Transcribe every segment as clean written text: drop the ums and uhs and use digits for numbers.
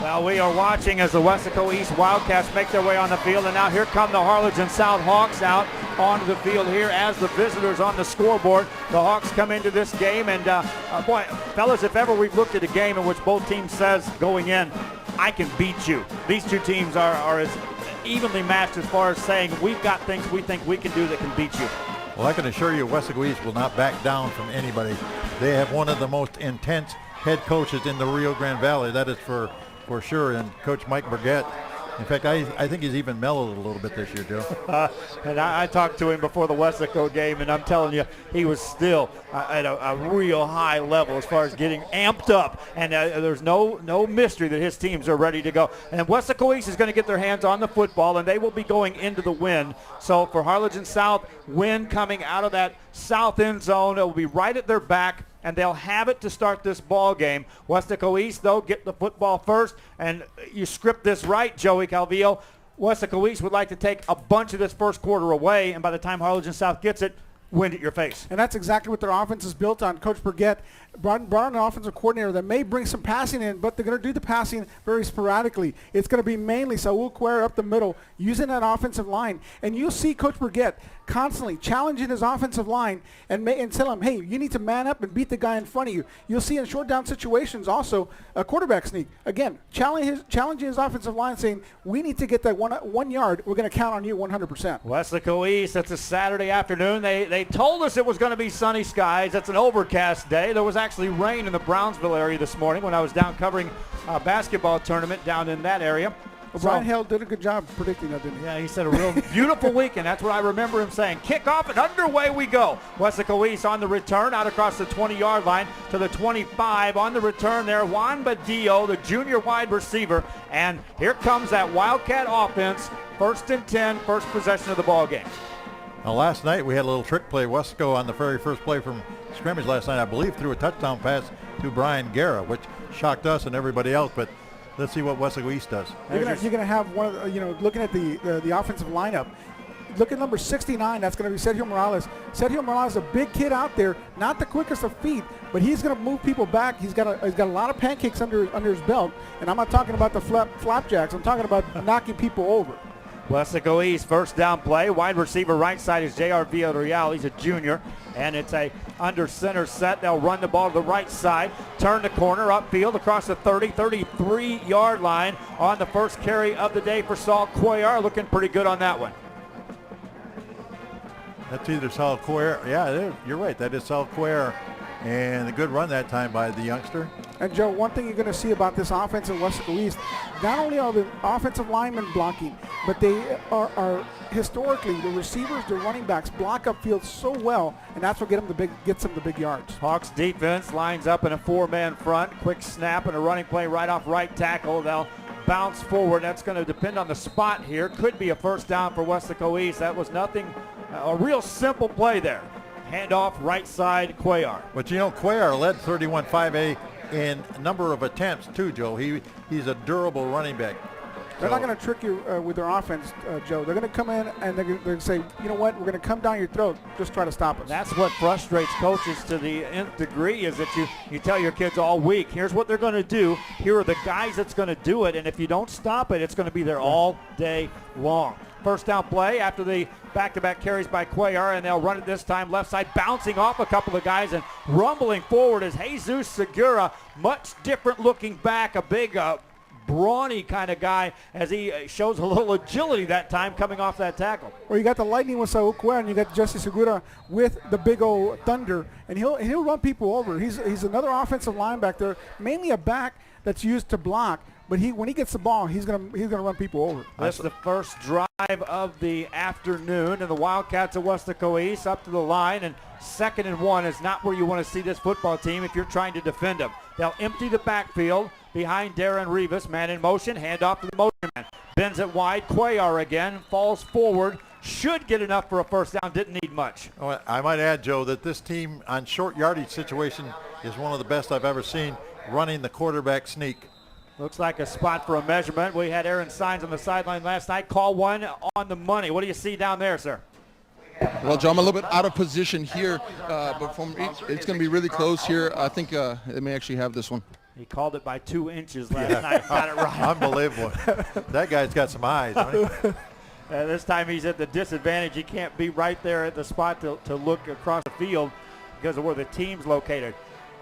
Well, we are watching as the Weslaco East Wildcats make their way on the field, and now here come the Harlingen South Hawks out onto the field here as the visitors on the scoreboard. The Hawks come into this game, and boy, fellas, if ever we've looked at a game in which both teams says going in, I can beat you. These two teams are as evenly matched as far as saying we've got things we think we can do that can beat you. Well, I can assure you Weslaco East will not back down from anybody. They have one of the most intense head coaches in the Rio Grande Valley. That is for sure. And Coach Mike Burgett, in fact, I think he's even mellowed a little bit this year, Joe. And I talked to him before the Weslaco game, and I'm telling you, he was still at a real high level as far as getting amped up. And there's no mystery that his teams are ready to go. And Weslaco East is going to get their hands on the football, and they will be going into the wind. So for Harlingen South, wind coming out of that south end zone, it will be right at their back, and they'll have it to start this ball game. Weslaco East, though, get the football first, and you script this right, Joey Calvillo. Weslaco East would like to take a bunch of this first quarter away, and by the time Harlingen South gets it, wind at your face. And that's exactly what their offense is built on. Coach Burgett brought on an offensive coordinator that may bring some passing in, but they're going to do the passing very sporadically. It's going to be mainly Saul Cuellar up the middle, using that offensive line. And you'll see Coach Burgett constantly challenging his offensive line and tell him, hey, you need to man up and beat the guy in front of you. You'll see in short down situations also a quarterback sneak. Again, challenging his offensive line, saying, we need to get that 1 yard. We're going to count on you 100%. Weslaco East, it's a Saturday afternoon. They told us it was going to be sunny skies. It's an overcast day. There was actually rain in the Brownsville area this morning when I was down covering a basketball tournament down in that area. Well, Brian Hale did a good job predicting that, didn't he? Yeah, he said a real beautiful weekend. That's what I remember him saying. Kick off and underway we go. Weslaco East on the return out across the 20-yard line to the 25. On the return there, Juan Badillo, the junior wide receiver. And here comes that Wildcat offense. 1st and 10, first possession of the ball game. Now, last night we had a little trick play. Weslaco on the very first play from scrimmage last night, I believe, threw a touchdown pass to Brian Guerra, which shocked us and everybody else. But let's see what Weslaco East does. You're going to have one of the, looking at the offensive lineup. Look at number 69. That's going to be Sergio Morales. Sergio Morales, a big kid out there, not the quickest of feet, but he's going to move people back. He's got a lot of pancakes under his belt, and I'm not talking about the flapjacks. I'm talking about knocking people over. Weslaco East, first down play. Wide receiver right side is J.R. Villarreal. He's a junior, and it's a under center set. They'll run the ball to the right side, turn the corner, upfield across the 33-yard line on the first carry of the day for Saul Cuellar. Looking pretty good on that one. That's either Saul Cuellar. Yeah, you're right. That is Saul Cuellar. And a good run that time by the youngster. And, Joe, one thing you're going to see about this offense in Weslaco East, not only are the offensive linemen blocking, but they are historically, the receivers, the running backs block upfield so well, and that's what gets them the big yards. Hawks defense lines up in a 4-man front. Quick snap and a running play right off right tackle. They'll bounce forward. That's going to depend on the spot here. Could be a first down for Weslaco East. That was nothing, a real simple play there. Handoff right side, Cuellar. But Cuellar led 31-5A in a number of attempts too, Joe. He's a durable running back. They're not going to trick you with their offense, Joe. They're going to come in and they're going to say, you know what, we're going to come down your throat. Just try to stop us. That's what frustrates coaches to the nth degree, is that you tell your kids all week, here's what they're going to do. Here are the guys that's going to do it. And if you don't stop it, it's going to be there all day long. First down play after the back-to-back carries by Cuellar, and they'll run it this time left side, bouncing off a couple of guys and rumbling forward is Jesus Segura. Much different looking back, a big brawny kind of guy as he shows a little agility that time coming off that tackle. Well, you got the lightning with Saul Cuellar, and you got Jesse Segura with the big old thunder, and he'll run people over. He's another offensive linebacker, mainly a back that's used to block. But when he gets the ball, he's gonna run people over. That's the first drive of the afternoon, and the Wildcats of Weslaco East up to the line, and 2nd and 1 is not where you want to see this football team if you're trying to defend them. They'll empty the backfield behind Darren Rivas, man in motion, handoff to the motion man. Bends it wide, Cuellar again, falls forward, should get enough for a first down, didn't need much. Oh, I might add, Joe, that this team on short yardage situation is one of the best I've ever seen, running the quarterback sneak. Looks like a spot for a measurement. We had Aaron Sines on the sideline last night. Call one on the money. What do you see down there, sir? Well, Joe, I'm a little bit out of position here, but it's going to be really close here. I think they may actually have this one. He called it by 2 inches last night. Got it right. Unbelievable. That guy's got some eyes, doesn't he? This time he's at the disadvantage. He can't be right there at the spot to look across the field because of where the team's located.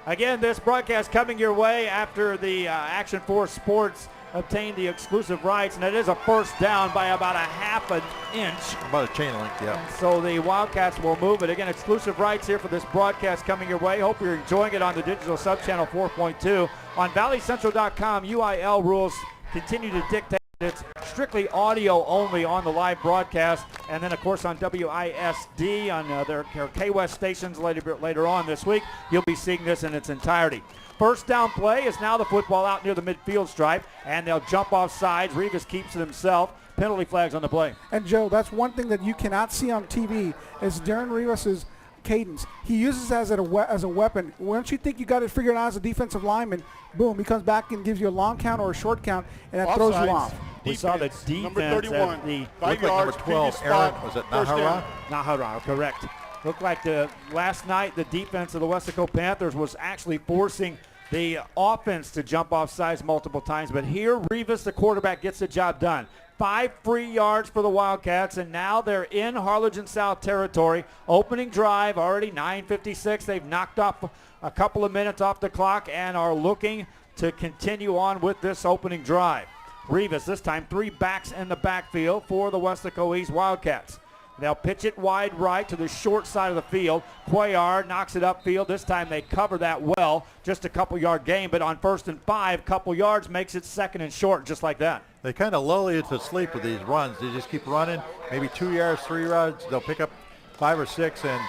Again, this broadcast coming your way after the Action Force Sports obtained the exclusive rights, and it is a first down by about a half an inch. About a chain link, yeah. And so the Wildcats will move it. Again, exclusive rights here for this broadcast coming your way. Hope you're enjoying it on the digital sub-channel 4.2. On valleycentral.com, UIL rules continue to dictate it's strictly audio only on the live broadcast. And then, of course, on WISD, on their K-West stations later on this week, you'll be seeing this in its entirety. First down play is now the football out near the midfield stripe, and they'll jump off sides. Rivas keeps it himself. Penalty flags on the play. And, Joe, that's one thing that you cannot see on TV is Darren Rivas's cadence. He uses it as a weapon. Once you think you got it figured out as a defensive lineman, boom, he comes back and gives you a long count or a short count, and that throws you off. We saw the defense number 31, at the 5 yards, number 12, Aaron, was it Nahara? Nahara, correct. Looked like last night the defense of the Weslaco Panthers was actually forcing the offense to jump off sides multiple times, but here Rivas, the quarterback, gets the job done. 5 free yards for the Wildcats, and now they're in Harlingen South territory. Opening drive, already 9:56. They've knocked off a couple of minutes off the clock and are looking to continue on with this opening drive. Rivas, this time 3 backs in the backfield for the Weslaco East Wildcats. They'll pitch it wide right to the short side of the field. Cuellar knocks it upfield. This time they cover that well. Just a couple-yard gain, but on 1st and 5, couple yards makes it 2nd and short, just like that. They kind of lull you to sleep with these runs. They just keep running, maybe 2 yards, 3 yards. They'll pick up 5 or 6, and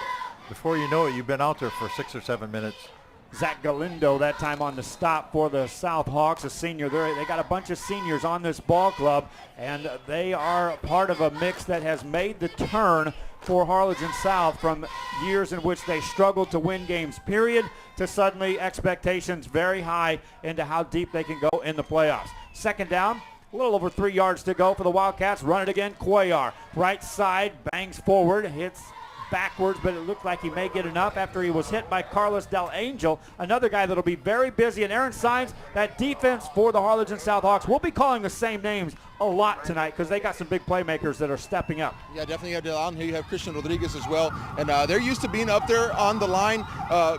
before you know it, you've been out there for 6 or 7 minutes. Zach Galindo that time on the stop for the South Hawks, a senior. They got a bunch of seniors on this ball club, and they are part of a mix that has made the turn for Harlingen South from years in which they struggled to win games, period, to suddenly expectations very high into how deep they can go in the playoffs. 2nd down. A little over 3 yards to go for the Wildcats. Run it again, Cuellar. Right side, bangs forward, hits backwards, but it looked like he may get enough after he was hit by Carlos Del Angel, another guy that'll be very busy. And Aaron Signs, that defense for the Harlingen South Hawks, we'll be calling the same names a lot tonight because they got some big playmakers that are stepping up. Yeah, definitely. You have Delon here. You have Christian Rodriguez as well. And they're used to being up there on the line,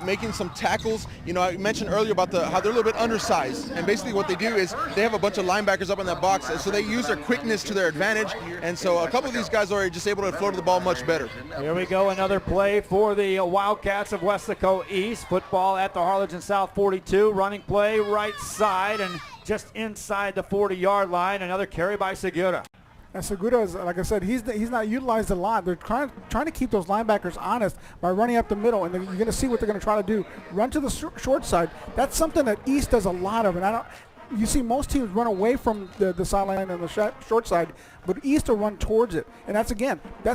making some tackles. You know, I mentioned earlier about how they're a little bit undersized. And basically what they do is they have a bunch of linebackers up in that box. So they use their quickness to their advantage. And so a couple of these guys are just able to float the ball much better. Here we go. Another play for the Wildcats of Weslaco East. Football at the Harlingen South 42. Running play right side and just inside the 40-yard line. Another carry by Segura. And Segura is, like I said, he's not utilized a lot. They're trying to keep those linebackers honest by running up the middle, and you're going to see what they're going to try to do. Run to the short side. That's something that East does a lot of, and you see most teams run away from the sideline and the short side, but East will run towards it. And that's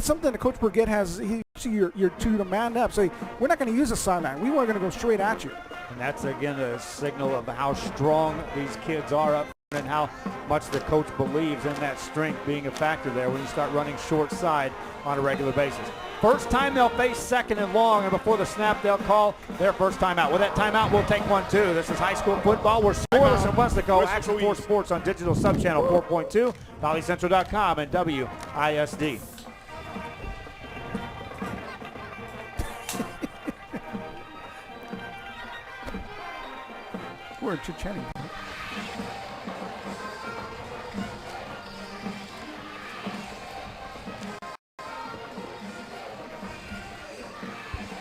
something that Coach Burgett has. You're to man up. Say, we're not going to use the sideline. We are going to go straight at you. And that's, again, a signal of how strong these kids are up and how much the coach believes in that strength being a factor there when you start running short side on a regular basis. First time they'll face 2nd and long, and before the snap they'll call their first timeout. With that timeout, we'll take one too. This is high school football. We're scoreless in Weslaco. Action Force Sports on digital sub-channel 4.2, valleycentral.com, and WISD. We're chit-chatting.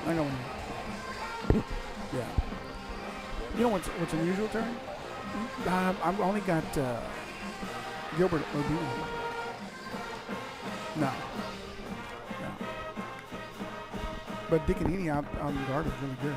I know. Yeah. You know what's unusual, Terry? I've only got Gilbert Odino. No. But Dickinini out on the guard is really good.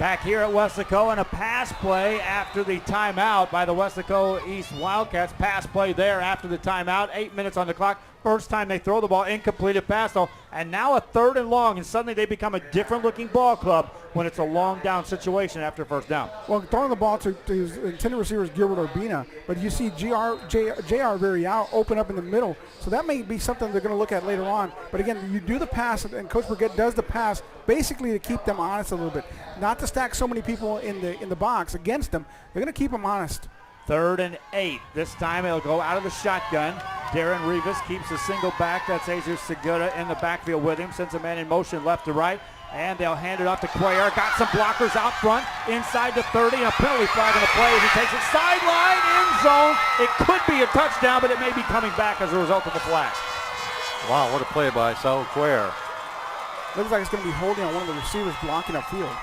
Back here at Weslaco, and a pass play after the timeout by the Weslaco East Wildcats. Pass play there after the timeout. 8 minutes on the clock. First time they throw the ball, incompleted pass though, and now a 3rd and long, and suddenly they become a different looking ball club when it's a long down situation after first down. Well, throwing the ball to his intended receiver is Gilbert Urbina, but you see J.R. Verial open up in the middle, so that may be something they're going to look at later on. But again, you do the pass, and Coach Burgett does the pass basically to keep them honest a little bit, not to stack so many people in the box against them. They're going to keep them honest. 3rd and 8. This time it'll go out of the shotgun. Darren Rivas keeps a single back. That's Jesus Segura in the backfield with him. Sends a man in motion left to right. And they'll hand it off to Cuellar. Got some blockers out front. Inside the 30. And a penalty flag on the play as he takes it sideline, end zone. It could be a touchdown, but it may be coming back as a result of the flag. Wow, what a play by Saul Cuellar. Looks like it's going to be holding on one of the receivers blocking upfield.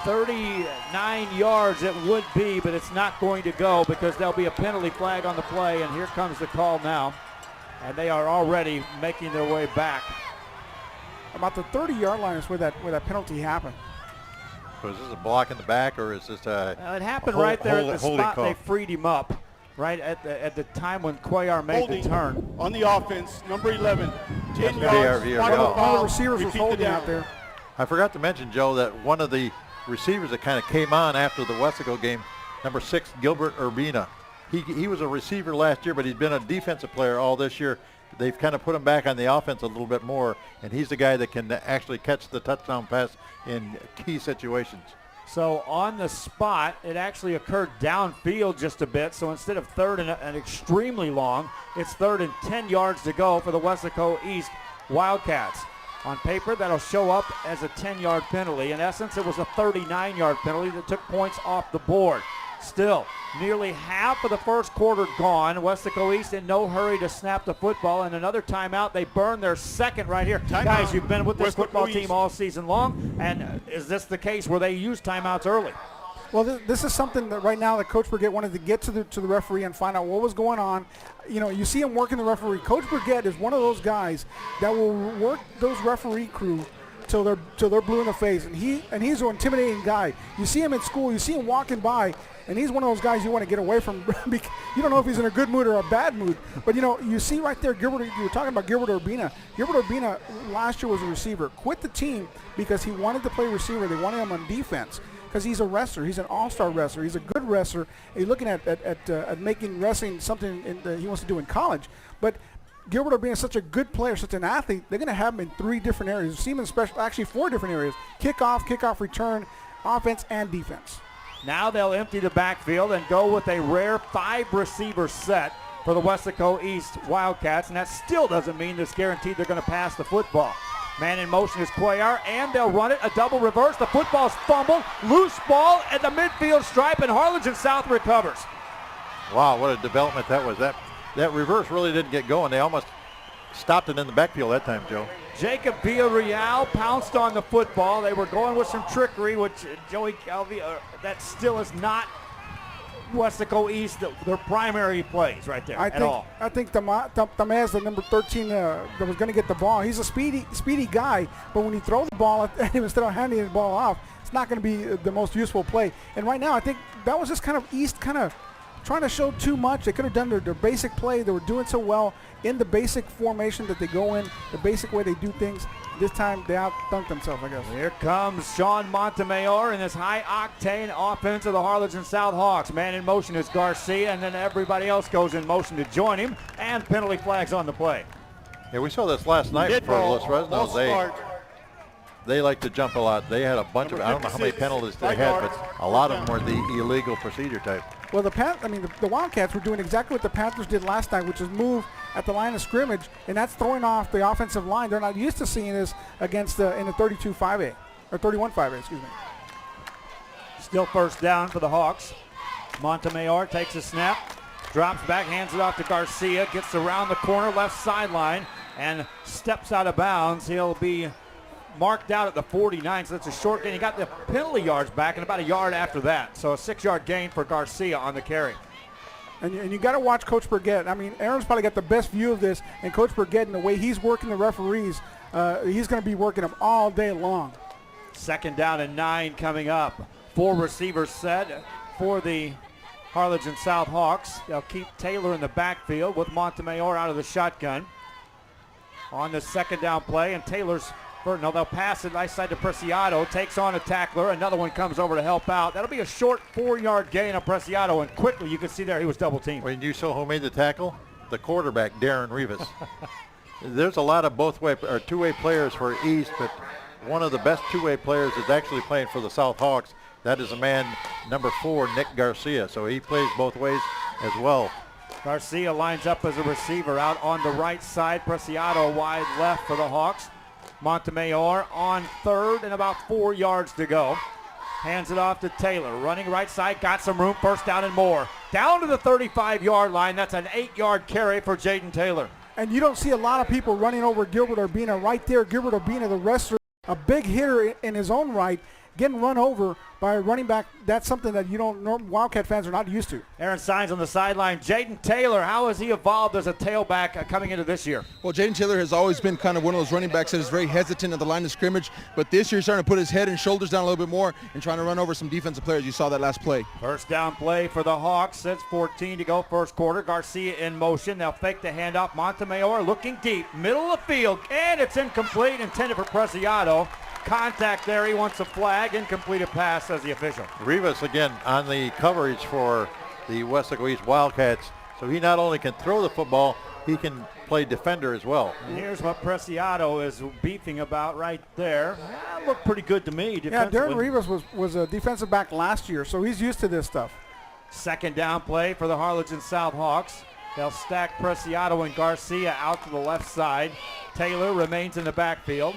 39 yards it would be, but it's not going to go because there'll be a penalty flag on the play, and here comes the call now. And they are already making their way back. About the 30-yard line is where that penalty happened. So is this a block in the back, or is this it happened right there at the spot call? They freed him up, right at the time when Cuellar made Holding the turn. on the offense, number 11. 10 yards. yards. All the receivers was holding out there. I forgot to mention, Joe, that one of the receivers that kind of came on after the Weslaco game, number 6, Gilbert Urbina. He was a receiver last year, but he's been a defensive player all this year. They've kind of put him back on the offense a little bit more, and he's the guy that can actually catch the touchdown pass in key situations. So on the spot, it actually occurred downfield just a bit. So instead of 3rd and extremely long, it's 3rd and 10 yards to go for the Weslaco East Wildcats. On paper, that'll show up as a 10-yard penalty. In essence, it was a 39-yard penalty that took points off the board. Still, nearly half of the first quarter gone. Weslaco East in no hurry to snap the football, and another timeout. They burn their second right here. Guys, you've been with this football team all season long, and is this the case where they use timeouts early? Well, this is something that right now that Coach Burgett wanted to get to the referee and find out what was going on. You know, you see him working the referee. Coach Burgett is one of those guys that will work those referee crew till they're blue in the face, and he's an intimidating guy. You see him in school, you see him walking by, and he's one of those guys you want to get away from. You don't know if he's in a good mood or a bad mood. But, you know, you see right there, you were talking about Gilbert Urbina. Gilbert Urbina last year was a receiver. Quit the team because he wanted to play receiver. They wanted him on defense because he's a wrestler. He's an all-star wrestler. He's a good wrestler. He's looking at making wrestling something he wants to do in college. But Gilbert Urbina is such a good player, such an athlete, they're going to have him in 3 different areas. You see him in actually 4 different areas: kickoff return, offense, and defense. Now they'll empty the backfield and go with a rare 5-receiver set for the Weslaco East Wildcats, and that still doesn't mean it's guaranteed they're going to pass the football. Man in motion is Cuellar, and they'll run it, a double reverse. The football's fumbled, loose ball at the midfield stripe, and Harlingen South recovers. Wow, what a development that was. That reverse really didn't get going. They almost stopped it in the backfield that time, Joe. Jacob Villarreal pounced on the football. They were going with some trickery, which Joey Calvi, that still is not Weslaco East, their primary plays right there at all. I think Tamez, the number 13, that was going to get the ball. He's a speedy guy, but when you throw the ball at him instead of handing the ball off, it's not going to be the most useful play. And right now, I think that was just kind of East trying to show too much. They could have done their basic play. They were doing so well in the basic formation that they go in, the basic way they do things. This time they outdunked themselves, I guess. Here comes Sean Montemayor in this high-octane offense of the Harlingen South Hawks. Man in motion is Garcia, and then everybody else goes in motion to join him, and penalty flags on the play. Yeah, we saw this last night for Los Fresnos. They like to jump a lot. They had a bunch of, I don't know how many penalties they had, but a lot of them were the illegal procedure type. Well, the Wildcats were doing exactly what the Panthers did last night, which is move at the line of scrimmage, and that's throwing off the offensive line. They're not used to seeing this against in the 32-5A, or 31-5A, excuse me. Still first down for the Hawks. Montemayor takes a snap, drops back, hands it off to Garcia, gets around the corner, left sideline, and steps out of bounds. He'll be marked out at the 49, so that's a short gain. He got the penalty yards back and about a yard after that. So a 6-yard gain for Garcia on the carry. And you got to watch Coach Burgett. I mean, Aaron's probably got the best view of this, and Coach Burgett and the way he's working the referees, he's going to be working them all day long. Second down and 9 coming up. 4 receivers set for the Harlingen South Hawks. They'll keep Taylor in the backfield with Montemayor out of the shotgun. On the second down play, and Taylor's, no, they'll pass it nice side to Preciado, takes on a tackler. Another one comes over to help out. That'll be a short 4-yard gain on Preciado, and quickly you can see there he was double teamed. When you saw who made the tackle, the quarterback, Darren Rivas. There's a lot of two-way players for East, but one of the best two-way players is actually playing for the South Hawks. That is a man, number 4, Nick Garcia. So he plays both ways as well. Garcia lines up as a receiver out on the right side. Preciado wide left for the Hawks. Montemayor on third and about 4 yards to go. Hands it off to Taylor. Running right side, got some room, first down and more. Down to the 35-yard line. That's an 8-yard carry for Jaden Taylor. And you don't see a lot of people running over Gilbert Urbina right there. Gilbert Urbina, the wrestler, a big hitter in his own right, getting run over by a running back. That's something that Wildcat fans are not used to. Aaron Signs on the sideline. Jaden Taylor, how has he evolved as a tailback coming into this year? Well, Jaden Taylor has always been kind of one of those running backs that is very hesitant at the line of scrimmage, but this year he's starting to put his head and shoulders down a little bit more and trying to run over some defensive players. You saw that last play. First down play for the Hawks. That's 14 to go first quarter. Garcia in motion. They'll fake the handoff. Montemayor looking deep, middle of the field, and it's incomplete, intended for Preciado. Contact there. He wants a flag. Incompleted pass, says the official. Rivas again on the coverage for the Weslaco East Wildcats. So he not only can throw the football, he can play defender as well. And here's what Preciado is beefing about right there. That looked pretty good to me. Yeah, Darren Rivas was a defensive back last year, so he's used to this stuff. Second down play for the Harlingen South Hawks. They'll stack Preciado and Garcia out to the left side. Taylor remains in the backfield.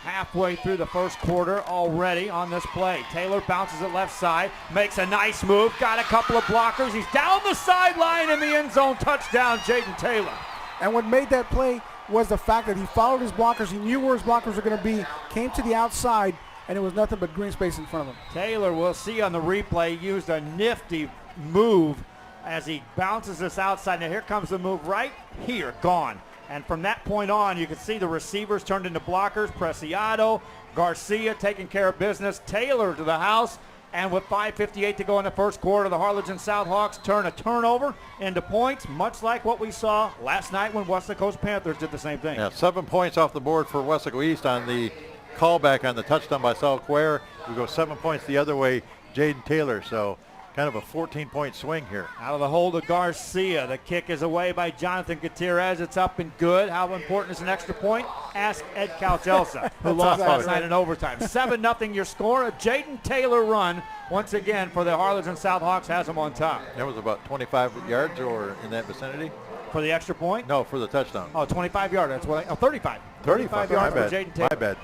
Halfway through the first quarter already on this play. Taylor bounces it left side, makes a nice move, got a couple of blockers. He's down the sideline in the end zone. Touchdown, Jaden Taylor. And what made that play was the fact that he followed his blockers. He knew where his blockers were going to be, came to the outside, and it was nothing but green space in front of him. Taylor, we'll see on the replay, used a nifty move as he bounces this outside. Now here comes the move right here, gone. And from that point on, you can see the receivers turned into blockers. Preciado, Garcia taking care of business. Taylor to the house. And with 5:58 to go in the first quarter, the Harlingen South Hawks turn a turnover into points, much like what we saw last night when Weslaco's Panthers did the same thing. Yeah, 7 points off the board for Weslaco East on the callback on the touchdown by Sal Quer. We go 7 points the other way, Jaden Taylor. So kind of a 14-point swing here. Out of the hold of Garcia. The kick is away by Jonathan Gutierrez. It's up and good. How important is an extra point? Ask Ed Calchelsa, who lost last night in overtime. 7-0 your score. A Jaden Taylor run once again for the Harlingen South Hawks has them on top. That was about 25 yards or in that vicinity? For the extra point? No, for the touchdown. Oh, 25 yards. That's what 35. 35 yards for my bad. Jaden Taylor. My bad.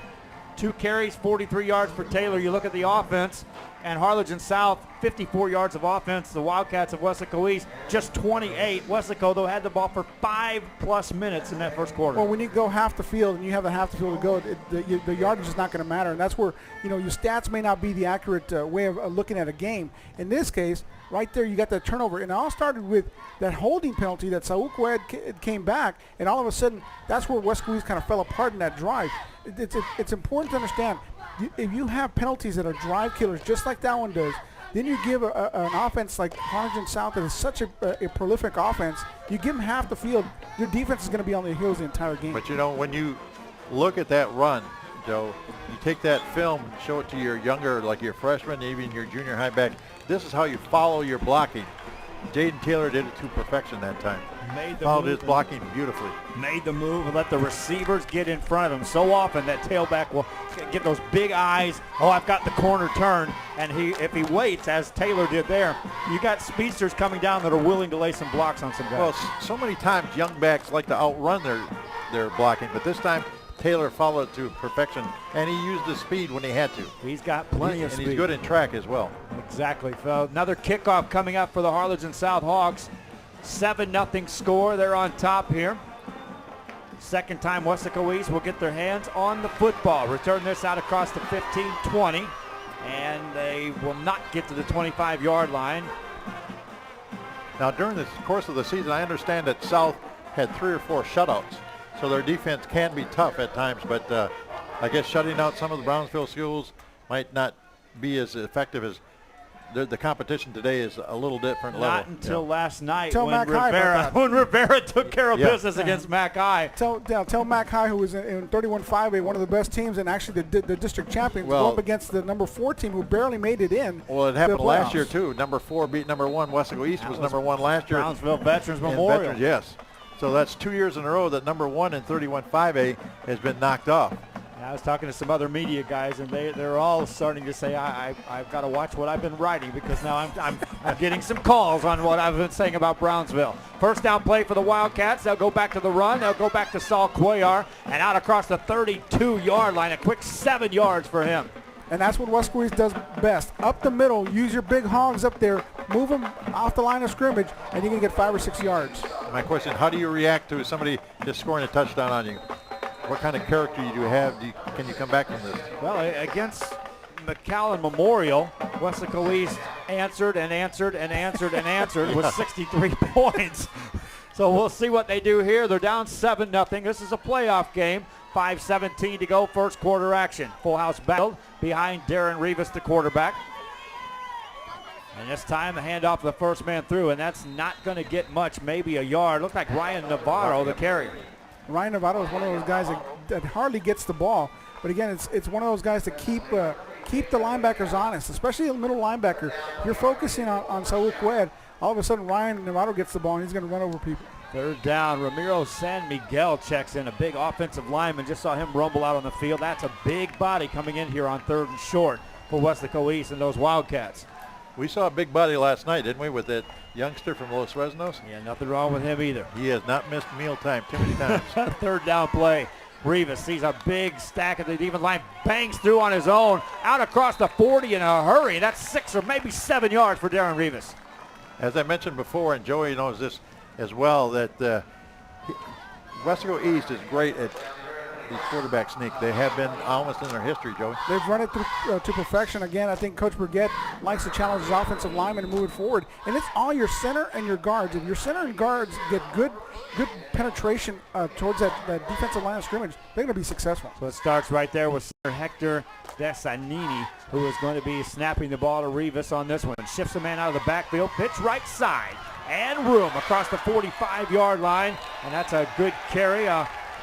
2 carries, 43 yards for Taylor. You look at the offense, and Harlingen South, 54 yards of offense. The Wildcats of Weslaco East, just 28. Weslaco, though, had the ball for 5+ minutes in that first quarter. Well, when you go half the field and you have the half the field to go, the yardage is not going to matter. And that's where, your stats may not be the accurate way of looking at a game. In this case, right there, you got that turnover. And it all started with that holding penalty that Saul Quer came back. And all of a sudden, that's where Weslaco East kind of fell apart in that drive. It's important to understand, if you have penalties that are drive killers, just like that one does, then you give an offense like Harlingen South that is such a prolific offense, you give them half the field, your defense is going to be on their heels the entire game. But, when you look at that run, Joe, you take that film, show it to your younger, like your freshman, even your junior high back. This is how you follow your blocking. Jaden Taylor did it to perfection that time. Followed his blocking beautifully. Made the move and let the receivers get in front of him. So often that tailback will get those big eyes. Oh, I've got the corner turn. And if he waits, as Taylor did there, you got speedsters coming down that are willing to lay some blocks on some guys. Well, so many times young backs like to outrun their blocking, but this time Taylor followed to perfection, and he used the speed when he had to. He's got plenty of speed. And he's good in track as well. Exactly. So another kickoff coming up for the Harlingen South Hawks. 7-0 score. They're on top here. Second time Weslaco East will get their hands on the football. Return this out across the 15-20, and they will not get to the 25-yard line. Now, during the course of the season, I understand that South had 3 or 4 shutouts. So their defense can be tough at times, but I guess shutting out some of the Brownsville schools might not be as effective as the competition today is a little different level. Not until last night Tell when Mac High about that. when Rivera took care of business against Mac High. Tell Mac High, who was in 31-5A, one of the best teams and actually the district champions, Well, go up against the number 4 team who barely made it in. Well, it to happened the last year, playoffs. too. Number 4 beat number 1. Weslaco East was number 1 last year. Brownsville Veterans in Memorial. Veterans, yes. So that's 2 years in a row that number 1 in 31-5A has been knocked off. I was talking to some other media guys, and they're all starting to say, I've got to watch what I've been writing because now I'm getting some calls on what I've been saying about Brownsville. First down play for the Wildcats. They'll go back to the run. They'll go back to Saul Cuellar, and out across the 32-yard line. A quick 7 yards for him. And that's what Weslaco East does best. Up the middle, use your big hogs up there, move them off the line of scrimmage, and you're going to get 5 or 6 yards. My question, how do you react to somebody just scoring a touchdown on you? What kind of character do you have? Can you come back from this? Well, against McAllen Memorial, Weslaco East answered and answered and answered and answered with 63 points. So we'll see what they do here. They're down 7-0. This is a playoff game. 5:17 to go, first quarter action. Full house battle behind Darren Rivas, the quarterback. And this time the handoff of the first man through, and that's not going to get much, maybe a yard. Looks like Ryan Navarro, the carrier. Ryan Navarro is one of those guys that hardly gets the ball. But again, it's one of those guys that keep the linebackers honest, especially the middle linebacker. If you're focusing on Saul Cuellar, all of a sudden Ryan Navarro gets the ball and he's going to run over people. Third down, Ramiro San Miguel checks in, a big offensive lineman. Just saw him rumble out on the field. That's a big body coming in here on 3rd and short for Weslaco East and those Wildcats. We saw a big body last night, didn't we, with that youngster from Los Fresnos? Yeah, nothing wrong with him either. He has not missed mealtime too many times. Third down play. Rivas sees a big stack at the defensive line, bangs through on his own, out across the 40 in a hurry. That's 6 or maybe 7 yards for Darren Rivas. As I mentioned before, and Joey knows this as well, that Weslaco East is great at the quarterback sneak. They have been almost in their history, Joey. They've run it through, to perfection. Again, I think Coach Burgett likes to challenge his offensive linemen and move it forward. And it's all your center and your guards. If your center and guards get good penetration towards that defensive line of scrimmage, they're going to be successful. So it starts right there with center Hector Desanini, who is going to be snapping the ball to Rivas on this one. Shifts a man out of the backfield, pitch right side, and room across the 45-yard line. And that's a good carry.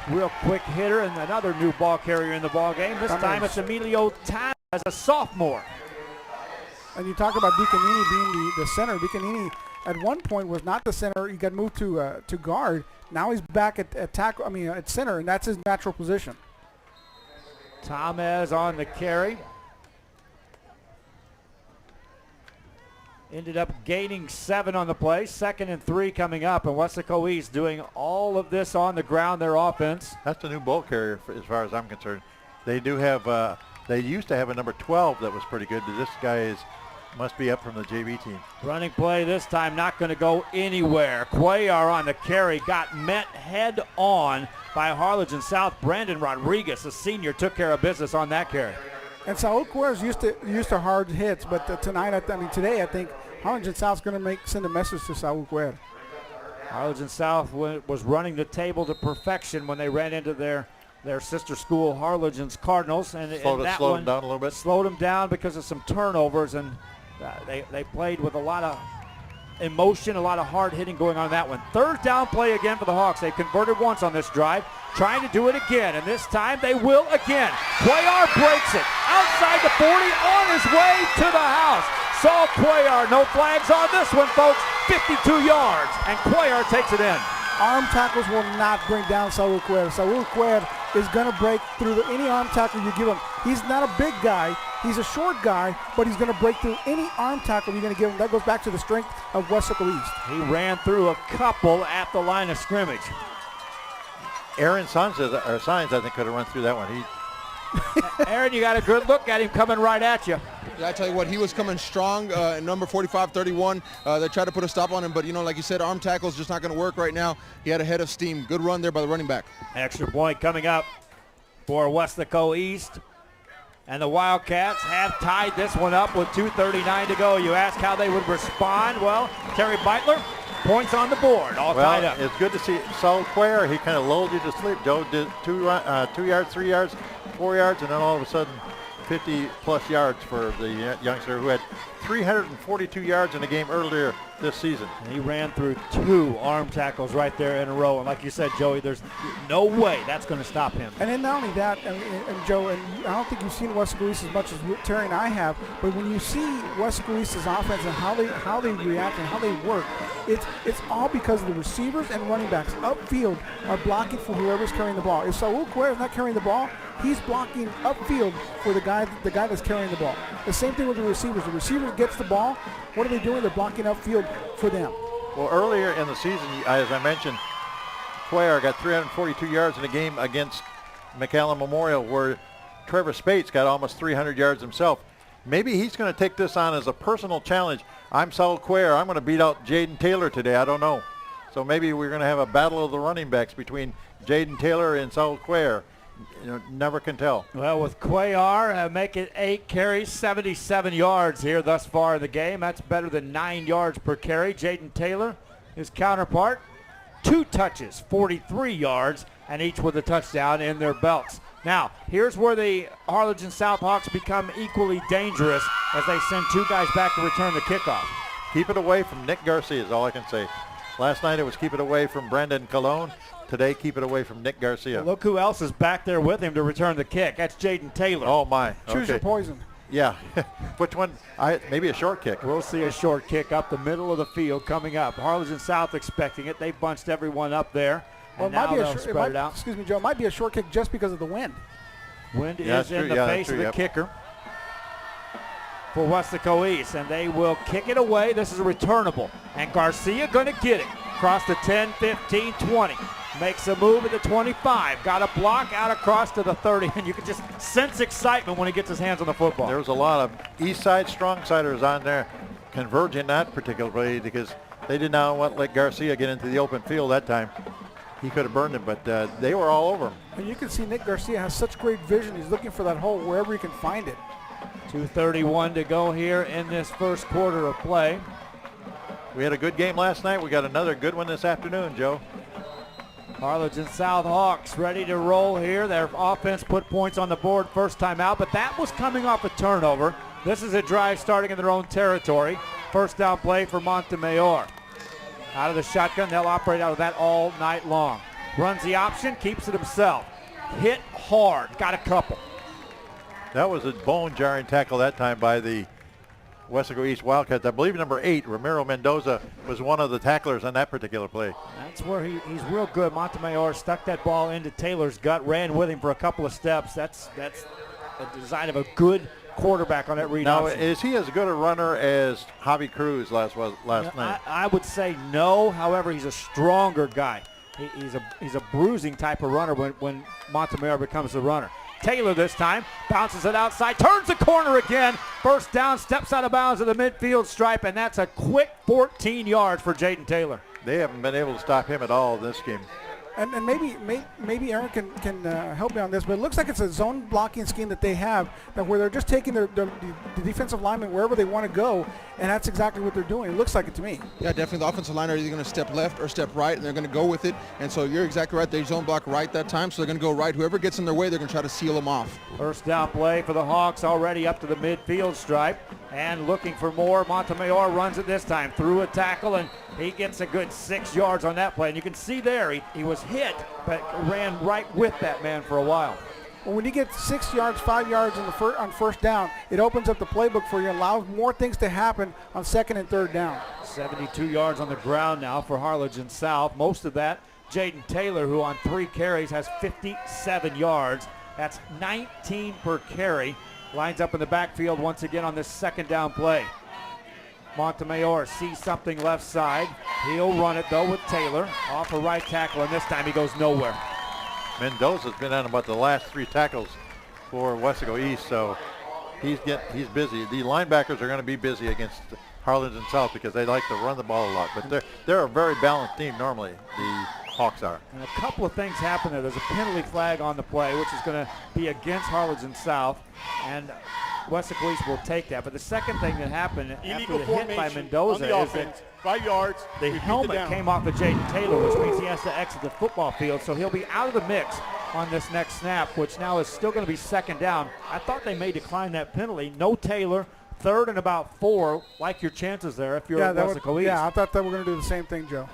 Real quick hitter and another new ball carrier in the ball game. This time it's Emilio Tan as a sophomore. And you talk about Dicanini being the center. Dicanini at one point was not the center. He got moved to guard. Now he's back at tackle. At center, and that's his natural position. Tamez on the carry. Ended up gaining 7 on the play. 2nd and 3 coming up, and Weslaco East doing all of this on the ground, their offense. That's the new ball carrier as far as I'm concerned. They do have, they used to have a number 12 that was pretty good, but this guy must be up from the JV team. Running play this time, not going to go anywhere. Cuellar on the carry, got met head on by Harlingen South. Brandon Rodriguez, a senior, took care of business on that carry. And Saul Cuellar is used to hard hits, but today I think Harlingen South's going to send a message to Saul Cuellar. Harlingen South was running the table to perfection when they ran into their sister school, Harlingen's Cardinals, and Slowed that them one down a little bit. Slowed them down because of some turnovers, and they played with a lot of emotion, a lot of hard hitting going on in that one. Third down play again for the Hawks. They've converted once on this drive, trying to do it again, and this time they will again. Cuellar breaks it outside the 40 on his way to the house. Saul Cuellar, no flags on this one, folks. 52 yards, and Cuellar takes it in. Arm tackles will not bring down Saul Cuellar. Saul Cuellar is going to break through any arm tackle you give him. He's not a big guy. He's a short guy, but he's going to break through any arm tackle you're going to give him. That goes back to the strength of Weslaco East. He ran through a couple at the line of scrimmage. Aaron Saenz, I think, could have run through that one. Aaron, you got a good look at him coming right at you. Yeah, I tell you what, he was coming strong. Number 45-31, they tried to put a stop on him, but like you said, arm tackle is just not going to work right now. He had a head of steam. Good run there by the running back. Extra point coming up for Weslaco East. And the Wildcats have tied this one up with 2:39 to go. You ask how they would respond. Well, Terry Beitler, points on the board, all tied up. It's good to see Saul Cuellar. He kind of lulled you to sleep. Joe did 2 yards, 3 yards. 4 yards, and then all of a sudden 50-plus yards for the youngster who had 342 yards in the game earlier this season. And he ran through 2 arm tackles right there in a row. And like you said, Joey, there's no way that's going to stop him. And then not only that, and Joe, and I don't think you've seen Weslaco East as much as Terry and I have, but when you see Weslaco East's offense and how they react and how they work, it's all because the receivers and running backs upfield are blocking for whoever's carrying the ball. If Saul Cuellar is not carrying the ball, he's blocking upfield for the guy that's carrying the ball. The same thing with the receivers. The receiver gets the ball. What are they doing? They're blocking upfield for them. Well, earlier in the season, as I mentioned, Cuellar got 342 yards in a game against McAllen Memorial, where Trevor Spates got almost 300 yards himself. Maybe he's going to take this on as a personal challenge. I'm Saul Cuellar. I'm going to beat out Jaden Taylor today. I don't know. So maybe we're going to have a battle of the running backs between Jaden Taylor and Saul Cuellar. You know, never can tell. Well, with Cuellar, make it 8 carries, 77 yards here thus far in the game. That's better than 9 yards per carry. Jaden Taylor, his counterpart, 2 touches, 43 yards, and each with a touchdown in their belts. Now, here's where the Harlingen South Hawks become equally dangerous as they send 2 guys back to return the kickoff. Keep it away from Nick Garcia is all I can say. Last night it was keep it away from Brandon Colon. Today, keep it away from Nick Garcia. Well, look who else is back there with him to return the kick. That's Jaden Taylor. Oh, my. Choose your poison. Yeah. Which one? Maybe a short kick. We'll see a short kick up the middle of the field coming up. Harlingen South expecting it. They bunched everyone up there. And now they'll spread it out. Excuse me, Joe. It might be a short kick just because of the wind. Wind is in the face of the kicker for Weslaco East, and they will kick it away. This is a returnable, and Garcia going to get it across the 10, 15, 20. Makes a move at the 25. Got a block out across to the 30, and you can just sense excitement when he gets his hands on the football. There was a lot of East Side strong-siders on there converging that particular play because they did not want to let Garcia get into the open field that time. He could have burned him, but they were all over him. And you can see Nick Garcia has such great vision. He's looking for that hole wherever he can find it. 2:31 to go here in this first quarter of play. We had a good game last night. We got another good one this afternoon, Joe. Harlingen South Hawks ready to roll here. Their offense put points on the board first time out, but that was coming off a turnover. This is a drive starting in their own territory. First down play for Montemayor. Out of the shotgun, they'll operate out of that all night long. Runs the option, keeps it himself. Hit hard, got a couple. That was a bone-jarring tackle that time by the Weslaco East Wildcats. I believe number 8, Ramiro Mendoza, was one of the tacklers on that particular play. That's where he's real good. Montemayor stuck that ball into Taylor's gut, ran with him for a couple of steps. That's a design of a good quarterback on that read now, option. is he as good a runner as Javi Cruz last night? I would say no. However, he's a stronger guy. He's a bruising type of runner when Montemayor becomes the runner. Taylor this time bounces it outside, turns the corner again. First down, steps out of bounds at the midfield stripe, and that's a quick 14 yards for Jaden Taylor. They haven't been able to stop him at all in this game. And maybe Aaron can help me on this, but it looks like it's a zone blocking scheme that they have, where they're just taking the defensive lineman wherever they want to go, and that's exactly what they're doing. It looks like it to me. Yeah, definitely. The offensive line are either going to step left or step right, and they're going to go with it. And so you're exactly right. They zone block right that time, so they're going to go right. Whoever gets in their way, they're going to try to seal them off. First down play for the Hawks, already up to the midfield stripe, and looking for more. Montemayor runs it this time through a tackle, and he gets a good 6 yards on that play. And you can see there he was hit, but ran right with that man for a while. Well, when you get 6 yards, 5 yards on first down, it opens up the playbook for you and allows more things to happen on second and third down. 72 yards on the ground now for Harlingen South. Most of that, Jaden Taylor, who on 3 carries has 57 yards. That's 19 per carry. Lines up in the backfield once again on this second down play. Montemayor sees something left side. He'll run it, though, with Taylor. Off a right tackle, and this time he goes nowhere. Mendoza's been on about the last 3 tackles for Weslaco East, so he's busy. The linebackers are going to be busy against Harlingen South because they like to run the ball a lot. But they're a very balanced team normally, the Hawks are. And a couple of things happen there. There's a penalty flag on the play, which is going to be against Harlingen South, and Weslaco East will take that. But the second thing that happened after the hit by Mendoza is that 5 yards. the helmet came off of Jaden Taylor, which means he has to exit the football field, so he'll be out of the mix on this next snap, which now is still going to be second down. I thought they may decline that penalty. No Taylor, 3rd and about 4. Like your chances there if you're at Weslaco East. Yeah, I thought they were going to do the same thing, Joe.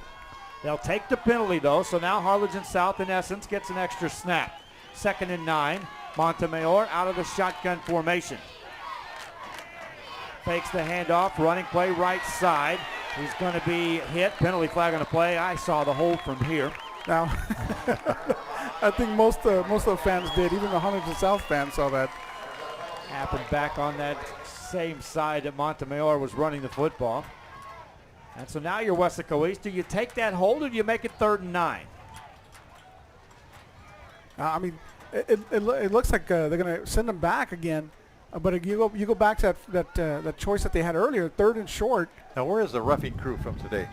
They'll take the penalty, though, so now Harlingen South, in essence, gets an extra snap. 2nd and 9. Montemayor out of the shotgun formation. Fakes the handoff, running play right side. He's going to be hit. Penalty flag on the play. I saw the hold from here. Now, I think most of the fans did. Even the Harlingen South fans saw that. Happened back on that same side that Montemayor was running the football. And so now you're Weslaco East. Do you take that hold or do you make it 3rd and 9? I mean, it looks like they're going to send them back again. But if you go back to that choice that they had earlier, 3rd and short. Now, where is the roughing crew from today?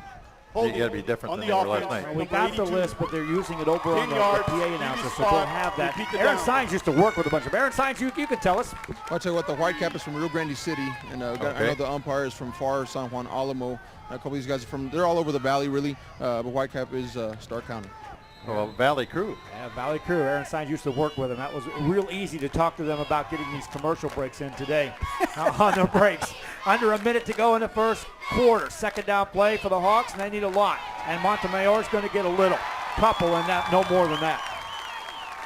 They got to be different than they were last night. Well, we got the list, but they're using it over on the PA announcer, so they'll have that. Aaron Sines used to work with a bunch of Aaron Sines. You can tell us. I'll tell you what, the Whitecap is from Rio Grande City, and I know the umpires from far San Juan Alamo. A couple of these guys are they're all over the valley, really, but Whitecap is Starr County. Well, Valley Crew. Yeah, Valley Crew. Aaron Sines used to work with them. That was real easy to talk to them about getting these commercial breaks in today. On the breaks. Under a minute to go in the first quarter. 2nd down play for the Hawks, and they need a lot. And Montemayor is going to get a little. Couple, and that no more than that.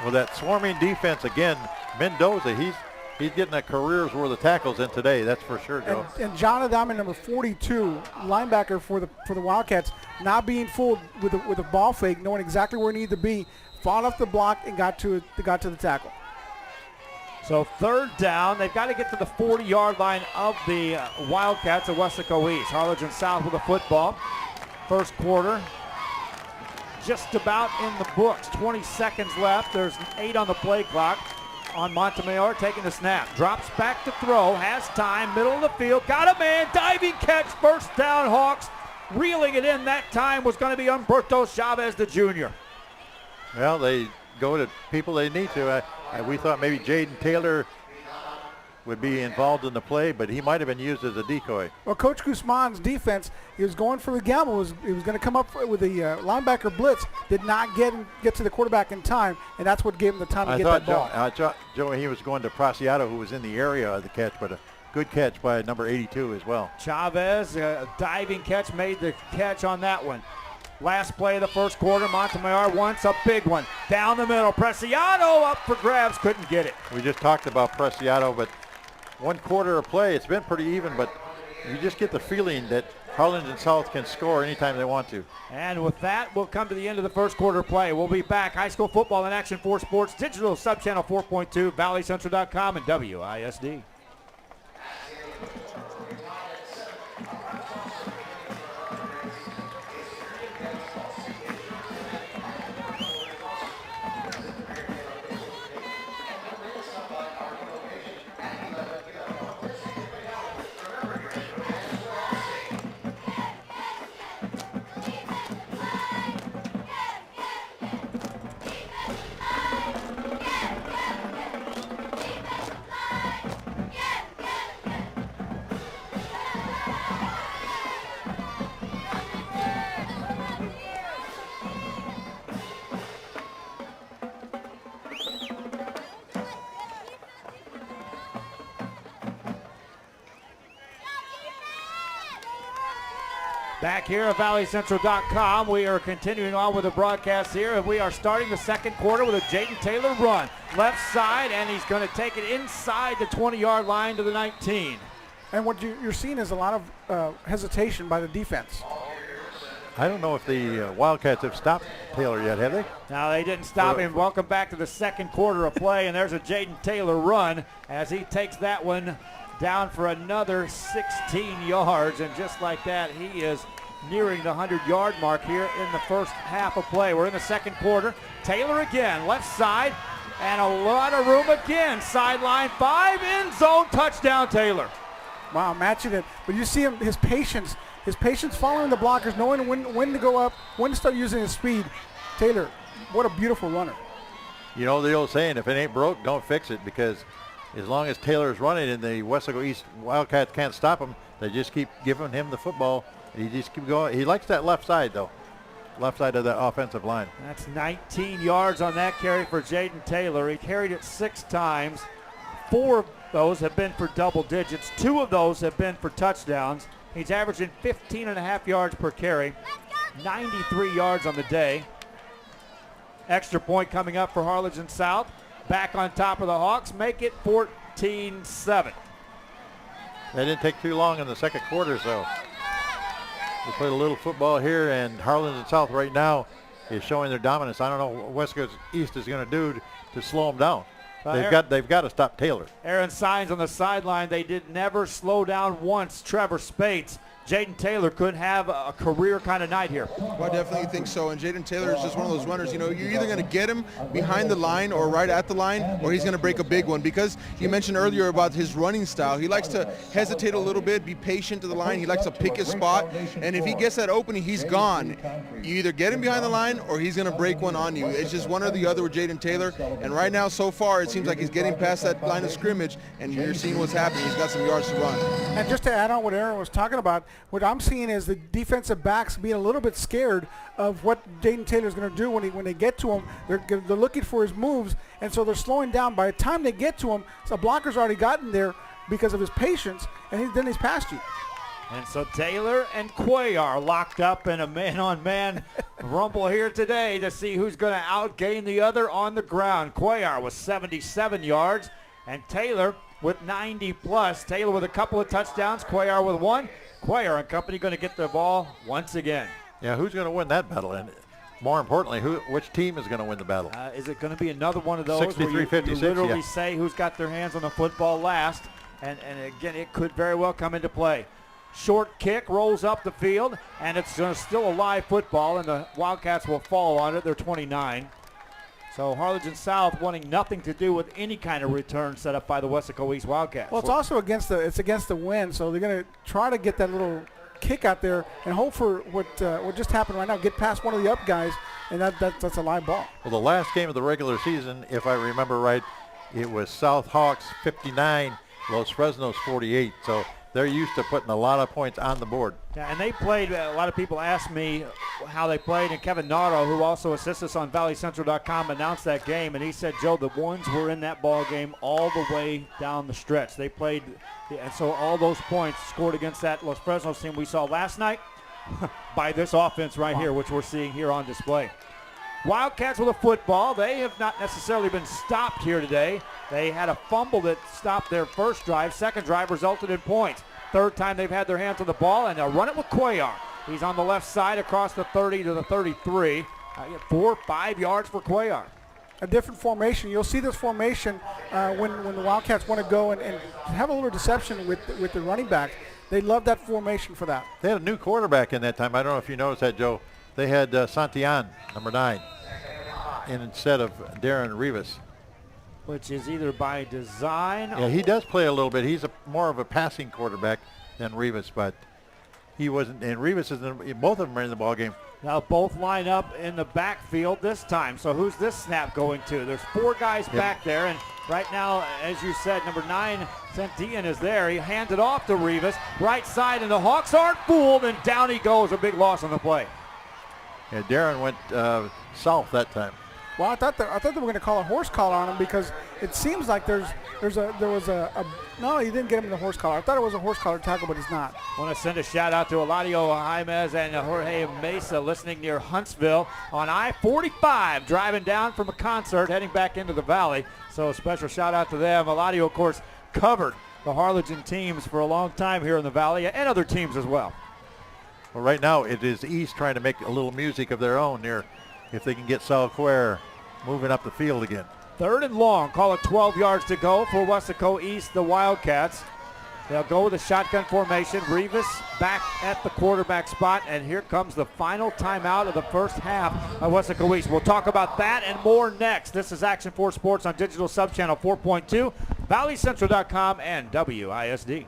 Well, that swarming defense again, Mendoza, he's getting a career's worth of tackles in today, that's for sure, Joe. And John Adami, number 42, linebacker for the Wildcats, not being fooled with a ball fake, knowing exactly where he needed to be, fought off the block and got to the tackle. So 3rd down, they've got to get to the 40-yard line of the Wildcats at Weslaco East. Harlingen South with the football. First quarter, just about in the books. 20 seconds left. There's 8 on the play clock. On Montemayor taking the snap. Drops back to throw. Has time. Middle of the field. Got a man. Diving catch. First down, Hawks. Reeling it in that time was going to be Humberto Chavez, the junior. Well, they go to people they need to. We thought maybe Jaden Taylor would be involved in the play, but he might have been used as a decoy. Well, Coach Guzman's defense, he was going for the gamble. He was going to come up with the linebacker blitz, did not get to the quarterback in time, and that's what gave him the time to get that ball. I thought, Joe, he was going to Preciado, who was in the area of the catch, but a good catch by number 82 as well. Chavez, a diving catch, made the catch on that one. Last play of the first quarter, Montemayor wants a big one. Down the middle, Preciado up for grabs, couldn't get it. We just talked about Preciado, but 1 quarter of play, it's been pretty even, but you just get the feeling that Harlingen South can score anytime they want to. And with that, we'll come to the end of the first quarter play. We'll be back. High school football in action, 4 Sports, digital subchannel 4.2, valleycentral.com, and WISD. Back here at valleycentral.com, we are continuing on with the broadcast here, and we are starting the second quarter with a Jaden Taylor run. Left side, and he's going to take it inside the 20-yard line to the 19. And what you're seeing is a lot of hesitation by the defense. I don't know if the Wildcats have stopped Taylor yet, have they? No, they didn't stop him. Welcome back to the second quarter of play, and there's a Jaden Taylor run as he takes that one down for another 16 yards, and just like that, he is nearing the 100-yard mark here in the first half of play. We're in the second quarter. Taylor again, left side, and a lot of room again. Sideline 5, end zone, touchdown Taylor. Wow, matching it. But you see him, his patience following the blockers, knowing when to go up, when to start using his speed. Taylor, what a beautiful runner. You know the old saying, if it ain't broke, don't fix it, because as long as Taylor's running and the Weslaco East Wildcats can't stop him, they just keep giving him the football. He just keep going. He likes that left side, though. left side of the offensive line. That's 19 yards on that carry for Jaden Taylor. He carried it 6 times. 4 of those have been for double digits. 2 of those have been for touchdowns. He's averaging 15.5 yards per carry, 93 yards on the day. Extra point coming up for Harlingen South. Back on top of the Hawks, make it 14-7. They didn't take too long in the second quarter, so we played a little football here, and Harlingen South right now is showing their dominance. I don't know what West East is going to do to slow them down. They've got to stop Taylor. Aaron Signs on the sideline. They did never slow down once. Trevor Spates. Jaden Taylor could have a career kind of night here. Well, I definitely think so. And Jaden Taylor is just one of those runners, you know, you're either going to get him behind the line or right at the line, or he's going to break a big one. Because you mentioned earlier about his running style. He likes to hesitate a little bit, be patient to the line. He likes to pick his spot. And if he gets that opening, he's gone. You either get him behind the line or he's going to break one on you. It's just one or the other with Jaden Taylor. And right now, so far, it seems like he's getting past that line of scrimmage, and you're seeing what's happening. He's got some yards to run. And just to add on what Aaron was talking about, what I'm seeing is the defensive backs being a little bit scared of what Jaden Taylor's going to do when they get to him. They're looking for his moves, and so they're slowing down. By the time they get to him, the blocker's already gotten there because of his patience, and then he's past you. And so Taylor and Cuellar locked up in a man-on-man rumble here today to see who's going to outgain the other on the ground. Cuellar with 77 yards, and Taylor with 90-plus. Taylor with a couple of touchdowns, Cuellar with 1. Cuellar and company going to get the ball once again. Yeah, who's going to win that battle? And more importantly, which team is going to win the battle? Is it going to be another one of those where you 63-56, literally yeah. say who's got their hands on the football last? And again, it could very well come into play. Short kick rolls up the field, and it's still a live football, and the Wildcats will fall on it. They're 29. So Harlingen South wanting nothing to do with any kind of return set up by the Weslaco East Wildcats. Well, it's also against the wind, so they're going to try to get that little kick out there and hope for what just happened right now, get past one of the up guys, and that's a live ball. Well, the last game of the regular season, if I remember right, it was South Hawks 59, Los Fresnos 48. So they're used to putting a lot of points on the board. Yeah, and they played, a lot of people asked me how they played, and Kevin Nato, who also assists us on ValleyCentral.com, announced that game, and he said, Joe, the ones were in that ball game all the way down the stretch. They played, and so all those points scored against that Los Fresnos team we saw last night by this offense right here, which we're seeing here on display. Wildcats with a football. They have not necessarily been stopped here today. They had a fumble that stopped their first drive. Second drive resulted in points. Third time they've had their hands on the ball, and they'll run it with Cuellar. He's on the left side across the 30 to the 33. 4 or 5 yards for Cuellar. A different formation. You'll see this formation when the Wildcats want to go and have a little deception with the running back. They love that formation for that. They had a new quarterback in that time. I don't know if you noticed that, Joe. They had Santillan, number 9, instead of Darren Rivas. Which is either by design. Yeah, he does play a little bit. He's more of a passing quarterback than Rivas, but he wasn't. And Rivas is both of them are in the ball game. Now both line up in the backfield this time. So who's this snap going to? There's 4 guys back there, and right now, as you said, number 9, Santillan is there. He hands it off to Rivas, right side, and the Hawks aren't fooled, and down he goes. A big loss on the play. Yeah, Darren went south that time. Well, I thought they were going to call a horse collar on him because it seems like there was a no, he didn't get him in the horse collar. I thought it was a horse collar tackle, but it's not. I want to send a shout out to Eladio Jaimez and Jorge Mesa listening near Huntsville on I-45, driving down from a concert, heading back into the valley. So a special shout out to them. Eladio, of course, covered the Harlingen teams for a long time here in the valley and other teams as well. Well, right now it is East trying to make a little music of their own here. If they can get Salquare moving up the field again. 3rd and long. Call it 12 yards to go for Weslaco East, the Wildcats. They'll go with a shotgun formation. Rivas back at the quarterback spot, and here comes the final timeout of the first half of Weslaco East. We'll talk about that and more next. This is Action 4 Sports on Digital Subchannel 4.2, ValleyCentral.com, and WISD.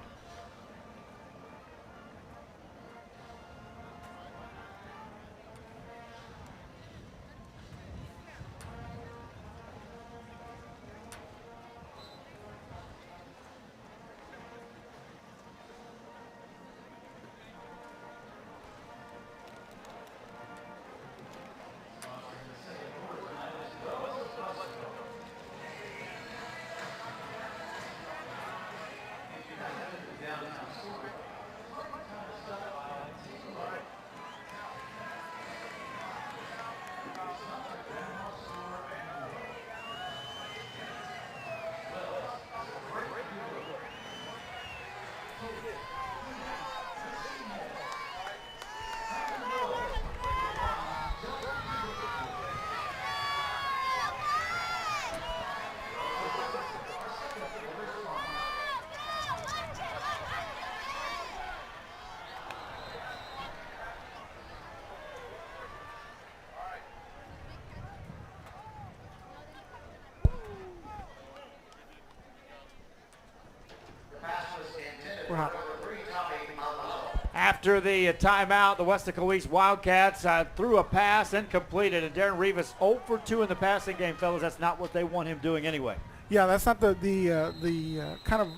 After the timeout, the Weslaco East Wildcats threw a pass incompleted, and Darren Rivas 0 for 2 in the passing game, fellas. That's not what they want him doing anyway. Yeah, that's not the kind of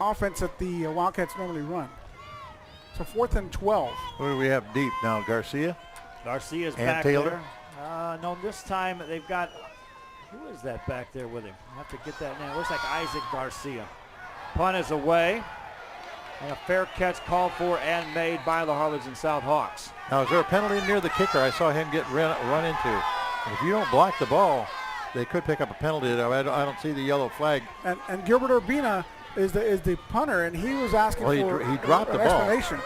offense that the Wildcats normally run. So 4th and 12. Who do we have deep now? Garcia's Garcia's and back Taylor? there. No, this time they've got, who is that back there with him? I have to get that name. It looks like Isaac Garcia. Punt is away. And a fair catch called for and made by the Harlingen South Hawks. Now, is there a penalty near the kicker? I saw him get run into. And if you don't block the ball, they could pick up a penalty. I don't see the yellow flag. And Gilbert Urbina is the punter, and he was asking for he dropped the an ball. explanation.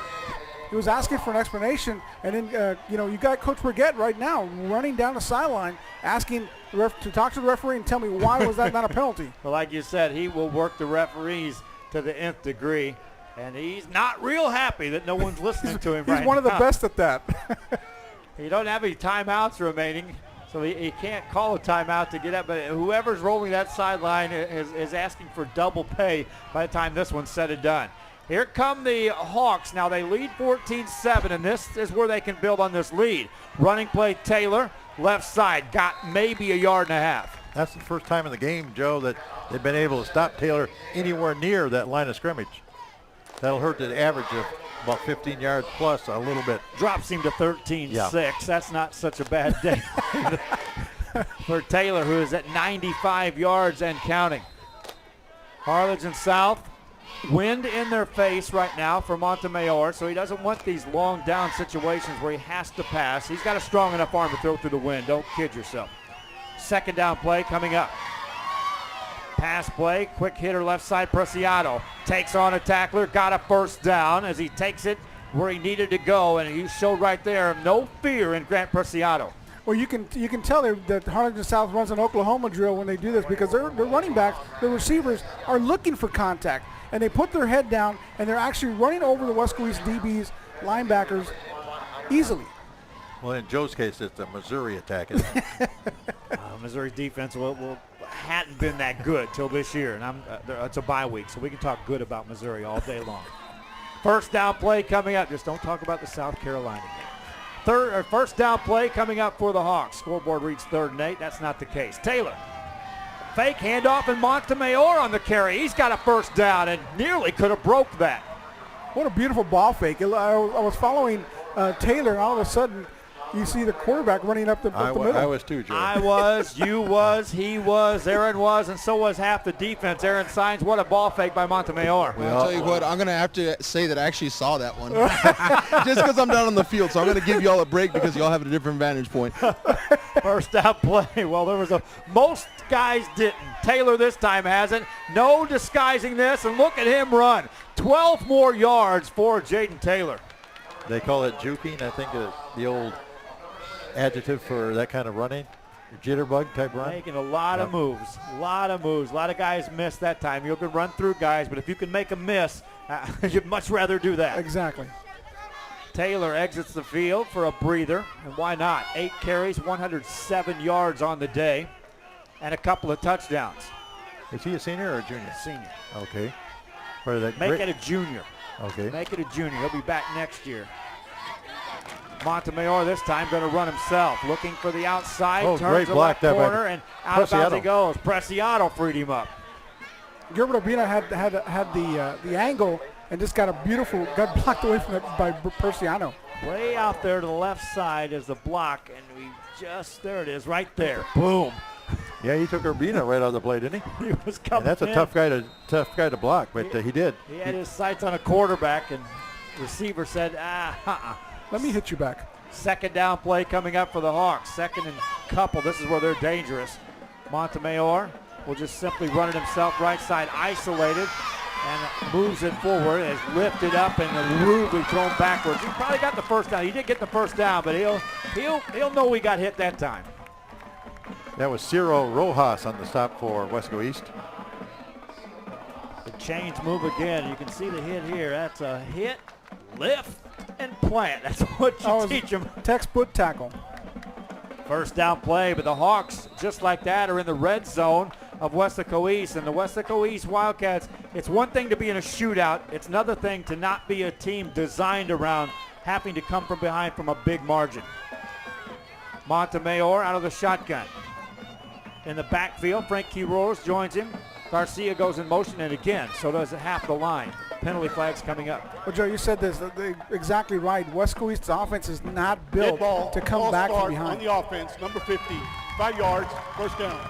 He was asking for an explanation, and then you got Coach Brigette right now running down the sideline asking the ref to talk to the referee and tell me why was that not a penalty. Well, like you said, he will work the referees to the nth degree. And he's not real happy that no one's listening to him right now. He's one of the best at that. He don't have any timeouts remaining, so he can't call a timeout to get up. But whoever's rolling that sideline is asking for double pay by the time this one's said and done. Here come the Hawks. Now they lead 14-7, and this is where they can build on this lead. Running play, Taylor, left side, got maybe a yard and a half. That's the first time in the game, Joe, that they've been able to stop Taylor anywhere near that line of scrimmage. That'll hurt the average of about 15 yards plus a little bit. Drops him to 13-6. Yeah. That's not such a bad day for Taylor, who is at 95 yards and counting. Harlingen South, wind in their face right now for Montemayor, so he doesn't want these long down situations where he has to pass. He's got a strong enough arm to throw through the wind. Don't kid yourself. Second down play coming up. Pass play, quick hitter left side, Preciado takes on a tackler, got a first down as he takes it where he needed to go, and he showed right there no fear in Grant Preciado. Well, you can tell that Harlingen South runs an Oklahoma drill when they do this because their running backs, the receivers, are looking for contact, and they put their head down, and they're actually running over the Weslaco East DBs, linebackers, easily. Well, in Joe's case, it's a Missouri attack, isn't it? Missouri's defense hadn't been that good till this year, and it's a bye week, so we can talk good about Missouri all day long. First down play coming up. Just don't talk about the South Carolina game. First down play coming up for the Hawks. Scoreboard reads 3rd and 8. That's not the case. Taylor, fake handoff, and Montemayor on the carry. He's got a first down and nearly could have broke that. What a beautiful ball fake. I was following Taylor, and all of a sudden, you see the quarterback running up the middle. I was too, Joe. I was, you was, he was, Aaron was, and so was half the defense. Aaron Signs, what a ball fake by Montemayor. Well, I'll tell you what, I'm going to have to say that I actually saw that one. Just because I'm down on the field, so I'm going to give you all a break because you all have a different vantage point. First down play. Well, most guys didn't. Taylor this time hasn't. No disguising this, and look at him run. 12 more yards for Jaden Taylor. They call it juking, I think, the old adjective for that kind of running. Jitterbug type run. Making a lot of moves. A lot of guys missed that time. You can run through guys, but if you can make a miss, you'd much rather do that. Exactly. Taylor exits the field for a breather, and why not? 8 carries, 107 yards on the day, and a couple of touchdowns. Is he a senior or a junior? Senior. Okay. Where that Make it a junior. Okay. Make it a junior. He'll be back next year. Montemayor this time going to run himself. Looking for the outside. Oh, turns great the block left there by corner, and out of bounds he goes. Preciado freed him up. Gilbert Urbina had the angle and just got blocked away from it by Preciado. Way out there to the left side is the block, and there it is, right there. Boom. Yeah, he took Urbina right out of the play, didn't he? He was coming And that's a in. tough guy to block, but he did. He had his sights on a quarterback, and receiver said, Let me hit you back. Second down play coming up for the Hawks. Second and couple. This is where they're dangerous. Montemayor will just simply run it himself right side, isolated, and moves it forward. Is lifted up and rudely thrown backwards. He probably got the first down. He did get the first down, but he'll know he got hit that time. That was Ciro Rojas on the stop for Weslaco East. The chains move again. You can see the hit here. That's a hit, lift, and plant. That's what you teach them. Textbook tackle. First down play, but the Hawks, just like that, are in the red zone of Weslaco East. And the Weslaco East Wildcats, it's one thing to be in a shootout. It's another thing to not be a team designed around having to come from behind from a big margin. Montemayor out of the shotgun. In the backfield, Frank Quiroz joins him. Garcia goes in motion, and again, so does half the line. Penalty flags coming up. Well, Joe, you said this exactly right. Weslaco East's offense is not built to come back from behind. On the offense, number 50, 5 yards, first down.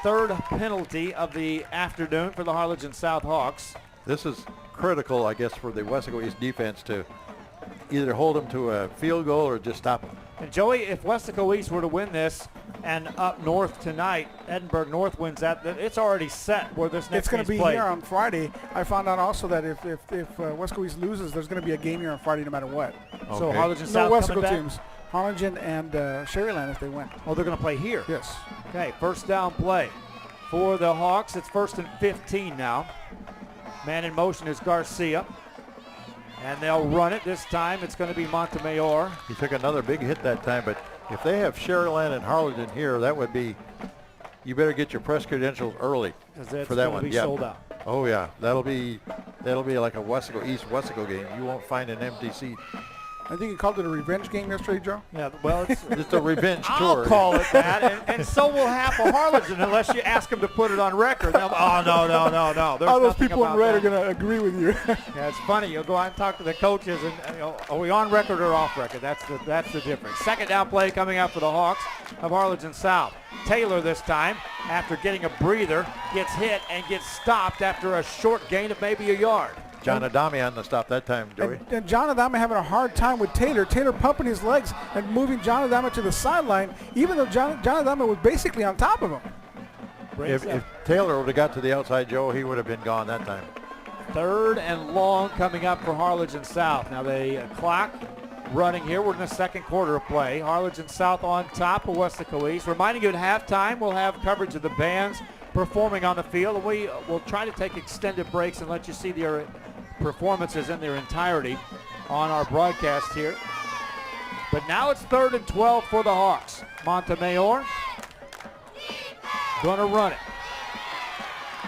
Third penalty of the afternoon for the Harlingen South Hawks. This is critical, I guess, for the Weslaco East defense to either hold them to a field goal or just stop them. And Joey, if Weslaco East were to win this, and up north tonight, Edinburgh North wins that, it's already set where this next It's going to be played. here on Friday. I found out also that if Weslaco East loses, there's going to be a game here on Friday no matter what. Okay. So Harlingen South No coming Weslaco back? teams. Harlingen and Sherryland if they win. Oh, they're going to play here. Yes. Okay, first down play for the Hawks. It's 1st and 15 now. Man in motion is Garcia. And they'll run it. This time it's going to be Montemayor. He took another big hit that time, but if they have Sherryland and Harlingen here, that would be, you better get your press credentials early for that one. Be sold out. Oh yeah, that'll be like a Weslaco East Weslaco game. You won't find an empty seat. I think you called it a revenge game yesterday, Joe. Yeah, well, it's Just a revenge I'll tour. call it that, and so will half of Harlingen unless you ask them to put it on record. No. There's All those nothing people in about red that. are going to agree with you. Yeah, it's funny. You'll go out and talk to the coaches, and are we on record or off record? That's the difference. Second down play coming out for the Hawks of Harlingen South. Taylor this time, after getting a breather, gets hit and gets stopped after a short gain of maybe a yard. John Adami on the stop that time, Joey. And John Adama having a hard time with Taylor. Taylor pumping his legs and moving John Adama to the sideline, even though John Adama was basically on top of him. If Taylor would have got to the outside, Joe, he would have been gone that time. 3rd and long coming up for Harlingen South. Now the clock running here. We're in the second quarter of play. Harlingen South on top of Weslaco East. Reminding you at halftime, we'll have coverage of the bands performing on the field, and we will try to take extended breaks and let you see their performances in their entirety on our broadcast here. But now it's 3rd and 12 for the Hawks. Montemayor going to run it.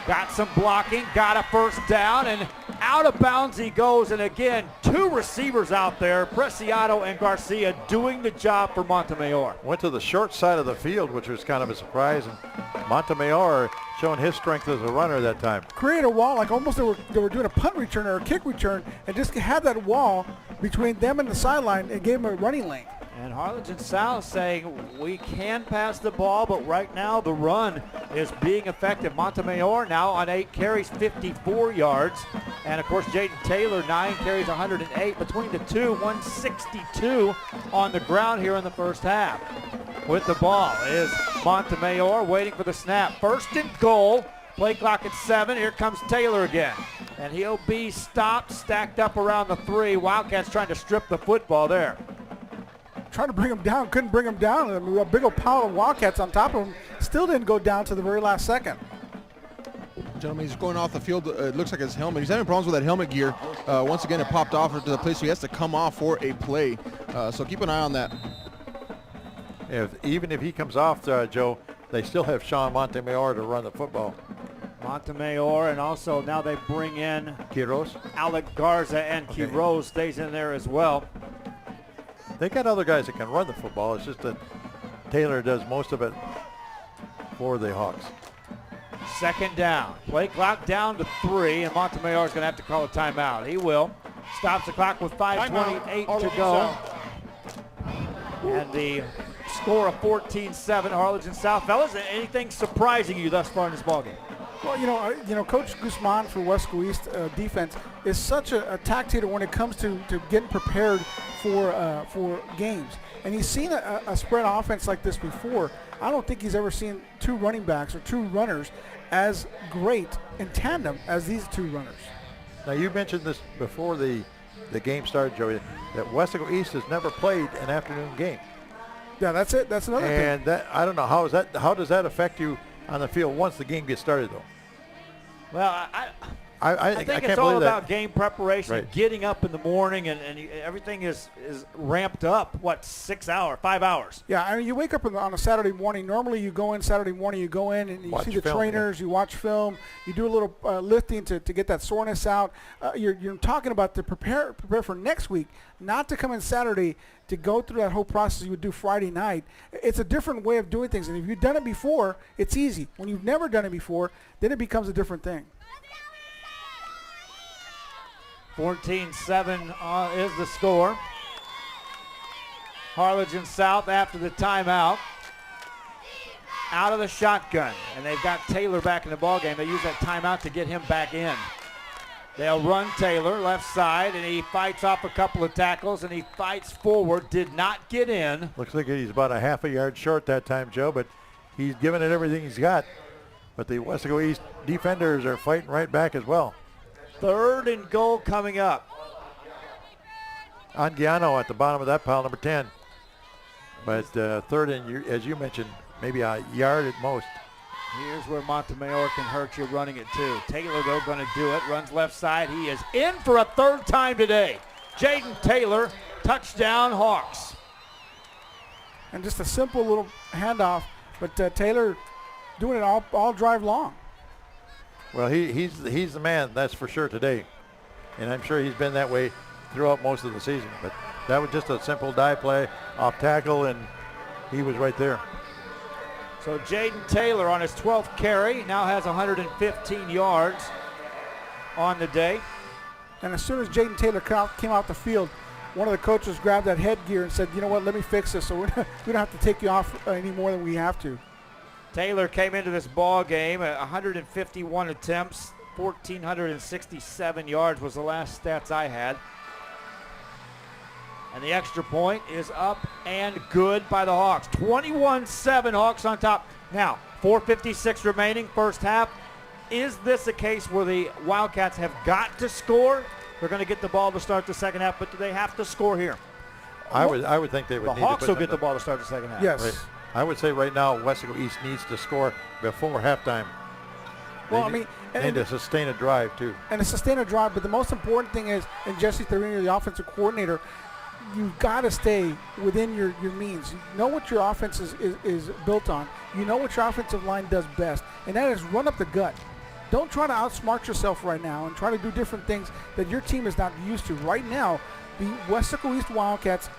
Got some blocking, got a first down, and out of bounds he goes. And again, 2 receivers out there, Preciado and Garcia, doing the job for Montemayor. Went to the short side of the field, which was kind of a surprise, and Montemayor showing his strength as a runner that time. Create a wall, like almost they were doing a punt return or a kick return, and just had that wall between them and the sideline and gave them a running lane. And Harlingen South saying we can pass the ball, but right now the run is being effective. Montemayor now on 8 carries, 54 yards. And of course, Jaden Taylor, 9 carries, 108. Between the two, 162 on the ground here in the first half. With the ball is Montemayor waiting for the snap. 1st and goal. Play clock at 7. Here comes Taylor again. And he'll be stopped, stacked up around the 3. Wildcats trying to strip the football there. Trying to bring him down, couldn't bring him down. I mean, a big old pile of Wildcats on top of him. Still didn't go down to the very last second. Gentlemen, he's going off the field. It looks like his helmet. He's having problems with that helmet gear. Once again, it popped off into the place, so he has to come off for a play. So keep an eye on that. Even if he comes off, Joe, they still have Sean Montemayor to run the football. Montemayor, and also now they bring in Quiroz. Alec Garza, and Okay. Quiroz stays in there as well. They got other guys that can run the football. It's just that Taylor does most of it for the Hawks. Second down. Play clock down to 3, and Montemayor is going to have to call a timeout. He will. Stops the clock with 5:28 to go. And the score of 14-7, Harlingen South. Fellas, anything surprising you thus far in this ballgame? Well, you know, Coach Guzman for Weslaco East defense is such a tactician when it comes to getting prepared for games. And he's seen a spread offense like this before. I don't think he's ever seen 2 running backs or 2 runners as great in tandem as these 2 runners. Now, you mentioned this before the game started, Joey, that Weslaco East has never played an afternoon game. Yeah, that's it. That's another thing. And that, I don't know, how does that affect you on the field once the game gets started, though? Well, I think can't it's all believe about that. game preparation, Right. getting up in the morning, and everything is ramped up. 5 hours? Yeah, I mean, you wake up on a Saturday morning. Normally, you go in Saturday morning, you go in and you Watch see the film, trainers, you watch film, you do a little lifting to get that soreness out. You're talking about to prepare for next week, not to come in Saturday to go through that whole process you would do Friday night. It's a different way of doing things, and if you've done it before, it's easy. When you've never done it before, then it becomes a different thing. 14-7 is the score. Harlingen South after the timeout. Out of the shotgun, and they've got Taylor back in the ballgame. They use that timeout to get him back in. They'll run Taylor left side, and he fights off a couple of tackles, and he fights forward. Did not get in. Looks like he's about a half a yard short that time, Joe, but he's given it everything he's got. But the Weslaco East defenders are fighting right back as well. 3rd and goal coming up. Anguiano at the bottom of that pile, number 10. But 3rd and, as you mentioned, maybe a yard at most. Here's where Montemayor can hurt you running it too. Taylor, though, going to do it. Runs left side. He is in for a 3rd time today. Jaden Taylor, touchdown Hawks. And just a simple little handoff, but Taylor doing it all drive long. Well, he's the man, that's for sure today. And I'm sure he's been that way throughout most of the season. But that was just a simple dive play, off tackle, and he was right there. So Jaden Taylor on his 12th carry now has 115 yards on the day. And as soon as Jaden Taylor came out the field, one of the coaches grabbed that headgear and said, you know what, let me fix this so we don't have to take you off any more than we have to. Taylor came into this ball game at 151 attempts, 1,467 yards was the last stats I had. And the extra point is up and good by the Hawks. 21-7 Hawks on top. Now, 4:56 remaining, first half. Is this a case where the Wildcats have got to score? They're going to get the ball to start the second half, but do they have to score here? I would think they would The need Hawks to will get the ball to start the second half. Yes. Right. I would say right now Weslaco East needs to score before halftime. Well, They I mean, need to sustain a drive too. and a sustain a drive, but the most important thing is, and Jesse Thorino, the offensive coordinator, you've got to stay within your means. You know what your offense is built on. You know what your offensive line does best, and that is run up the gut. Don't try to outsmart yourself right now and try to do different things that your team is not used to. Right now, the Weslaco East Wildcats'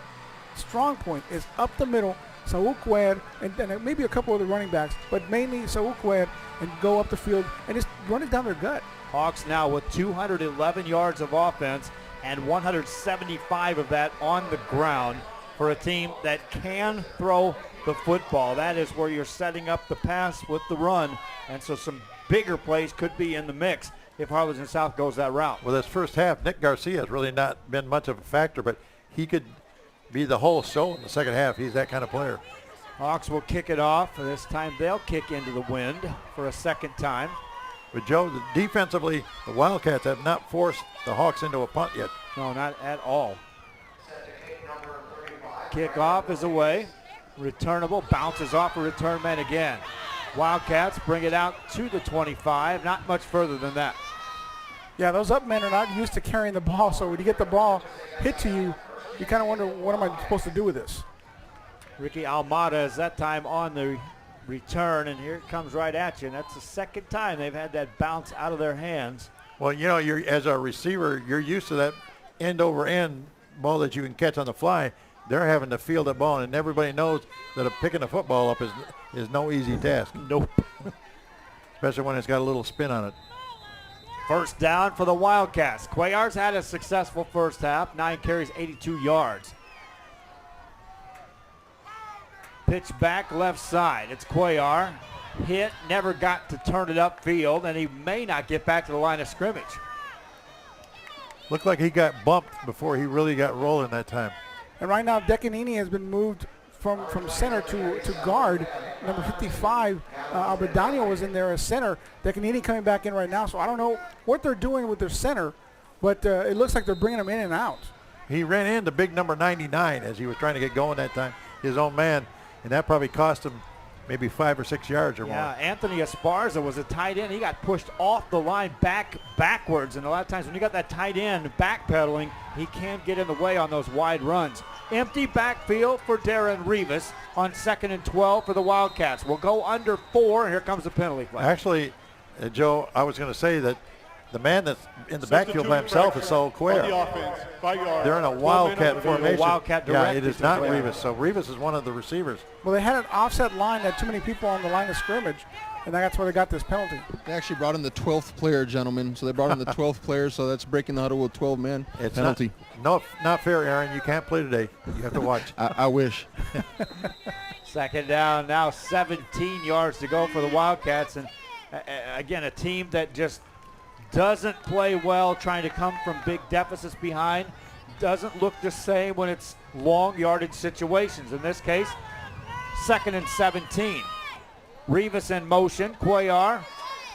strong point is up the middle, Saul Qued, and maybe a couple of the running backs, but mainly Saul Qued, and go up the field and just run it down their gut. Hawks now with 211 yards of offense and 175 of that on the ground for a team that can throw the football. That is where you're setting up the pass with the run, and so some bigger plays could be in the mix if Harlingen South goes that route. Well, this first half, Nick Garcia has really not been much of a factor, but he could be the whole show in the second half. He's that kind of player. Hawks will kick it off. This time they'll kick into the wind for a second time. But Joe, defensively, the Wildcats have not forced the Hawks into a punt yet. No, not at all. Kickoff is away. Returnable, bounces off a return man again. Wildcats bring it out to the 25, not much further than that. Yeah, those up men are not used to carrying the ball, so when you get the ball hit to you, you kind of wonder, what am I supposed to do with this? Ricky Almada is that time on the return, and here it comes right at you. And that's the second time they've had that bounce out of their hands. Well, you know, as a receiver, you're used to that end-over-end ball that you can catch on the fly. They're having to field that ball, and everybody knows that picking a football up is no easy task. Nope. Especially when it's got a little spin on it. First down for the Wildcats. Cuellar's had a successful first half, 9 carries, 82 yards. Pitch back left side. It's Cuellar. Hit, never got to turn it upfield, and he may not get back to the line of scrimmage. Looked like he got bumped before he really got rolling that time. And right now, Decanini has been moved from center to guard. Number 55, Alberdano was in there as center. Decanini coming back in right now, so I don't know what they're doing with their center, but it looks like they're bringing him in and out. He ran into big number 99 as he was trying to get going that time, his own man, and that probably cost him maybe 5 or 6 yards or Yeah, more. Anthony Esparza was a tight end. He got pushed off the line backwards, and a lot of times when you got that tight end backpedaling, he can't get in the way on those wide runs. Empty backfield for Darren Rivas on 2nd and 12 for the Wildcats. We'll go under 4, and here comes the penalty flag. Actually, Joe, I was going to say that the man that's in the backfield by himself is Saul Quayer. On the offense, 5 yards. They're in a wildcat formation. Wildcat yeah, directly it is to not Quayer. Rivas. So Rivas is one of the receivers. Well, they had an offset line that had too many people on the line of scrimmage, and that's where they got this penalty. They actually brought in the 12th player, gentlemen. So they brought in the 12th player, so that's breaking the huddle with 12 men. It's penalty. Not fair, Aaron. You can't play today. You have to watch. I wish. 2nd down, now 17 yards to go for the Wildcats. And again, a team that just doesn't play well, trying to come from big deficits behind. Doesn't look the same when it's long yardage situations. In this case, 2nd and 17. Rivas in motion. Cuellar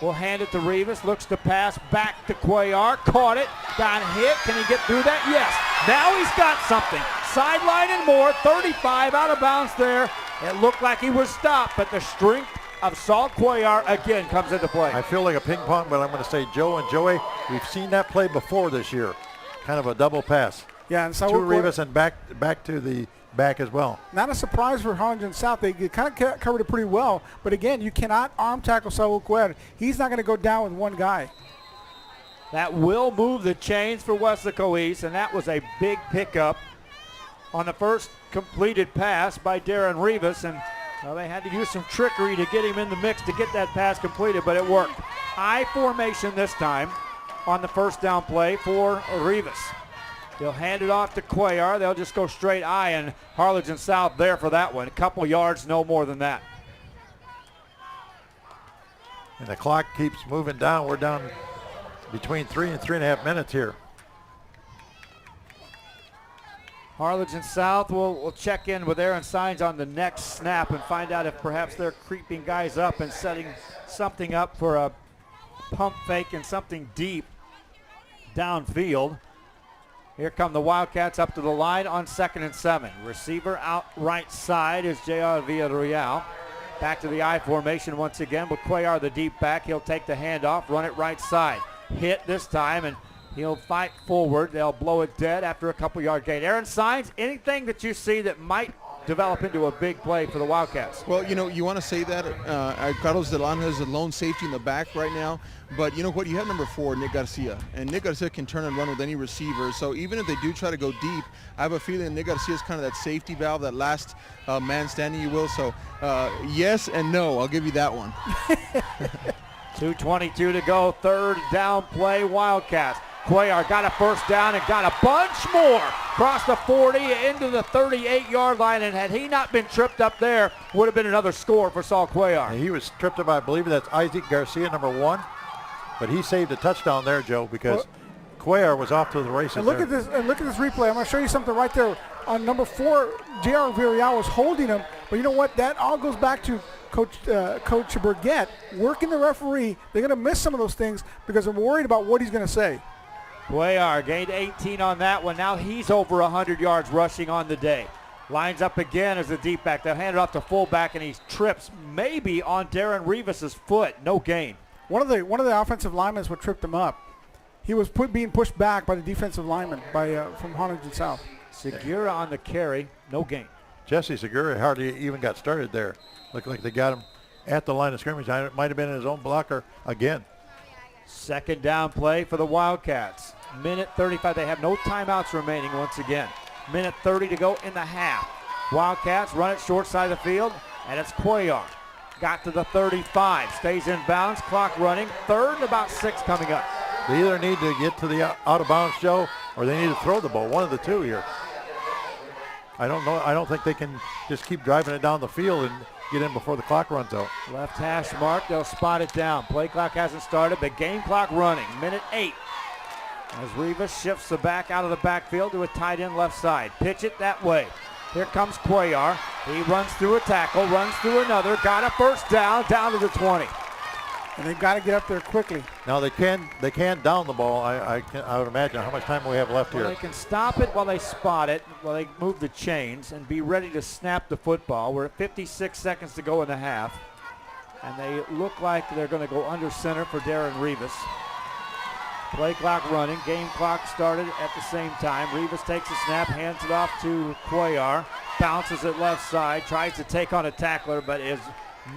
will hand it to Rivas. Looks to pass back to Cuellar. Caught it. Got hit. Can he get through that? Yes. Now he's got something. Sideline and more. 35 out of bounds there. It looked like he was stopped, but the strength of Saul Cuellar again comes into play. I feel like a ping pong, but I'm going to say Joe and Joey, we've seen that play before this year. Kind of a double pass. Yeah, and so to Rivas and back to the back as well. Not a surprise for Harlingen South. They kind of covered it pretty well. But again, you cannot arm tackle Saul Cuellar. He's not going to go down with one guy. That will move the chains for Weslaco East, and that was a big pickup on the first completed pass by Darren Rivas. And well, they had to use some trickery to get him in the mix to get that pass completed, but it worked. I formation this time on the first down play for Rivas. They'll hand it off to Cuellar. They'll just go straight I, and Harlingen South there for that one. A couple yards, no more than that. And the clock keeps moving down. We're down between 3 and 3.5 minutes here. Harlingen South will check in with Aaron Sines on the next snap and find out if perhaps they're creeping guys up and setting something up for a pump fake and something deep downfield. Here come the Wildcats up to the line on 2nd and 7. Receiver out right side is J.R. Villarreal. Back to the I formation once again with Cuellar the deep back. He'll take the handoff, run it right side. Hit this time, and he'll fight forward. They'll blow it dead after a couple yard gain. Aaron Sines, anything that you see that might develop into a big play for the Wildcats? Well, you know, you want to say that Carlos Delano is a lone safety in the back right now, but you know what? You have number 4, Nick Garcia, and Nick Garcia can turn and run with any receiver. So even if they do try to go deep, I have a feeling Nick Garcia is kind of that safety valve, that last man standing, you will. So yes and no, I'll give you that one. 2:22 to go, 3rd down play, Wildcats. Cuellar got a first down and got a bunch more. Across the 40 into the 38-yard line, and had he not been tripped up there, would have been another score for Saul Cuellar. And he was tripped up, I believe that's Isaac Garcia, number 1. But he saved a touchdown there, Joe, because Cuellar was off to the races. And look at this replay. I'm going to show you something right there. On number 4, J.R. Villarreal was holding him. But you know what? That all goes back to Coach Burgett working the referee. They're going to miss some of those things because they're worried about what he's going to say. Cuellar gained 18 on that one. Now he's over 100 yards rushing on the day. Lines up again as the deep back. They'll hand it off to fullback, and he trips maybe on Darren Rivas' foot. No gain. One of the offensive linemen what tripped him up. He was being pushed back by the defensive lineman from Harlingen South. Segura on the carry. No gain. Jesse Segura hardly even got started there. Looked like they got him at the line of scrimmage. It might have been in his own blocker again. 2nd down play for the Wildcats. Minute 35. They have no timeouts remaining once again. Minute 30 to go in the half. Wildcats run it short side of the field, and it's Cuellar. Got to the 35. Stays in bounds. Clock running. 3rd and about 6 coming up. They either need to get to the out of bounds, Joe, or they need to throw the ball. One of the two here. I don't know. I don't think they can just keep driving it down the field and get in before the clock runs out. Left hash mark. They'll spot it down. Play clock hasn't started, but game clock running. Minute 8. As Rivas shifts the back out of the backfield to a tight end left side. Pitch it that way. Here comes Cuellar. He runs through a tackle, runs through another. Got a first down to the 20. And they've got to get up there quickly. Now they can down the ball. I would imagine. How much time we have left Well, here? they can stop it while they spot it, while they move the chains, and be ready to snap the football. We're at 56 seconds to go in the half. And they look like they're going to go under center for Darren Rivas. Play clock running. Game clock started at the same time. Rivas takes a snap, hands it off to Cuellar. Bounces it left side. Tries to take on a tackler, but is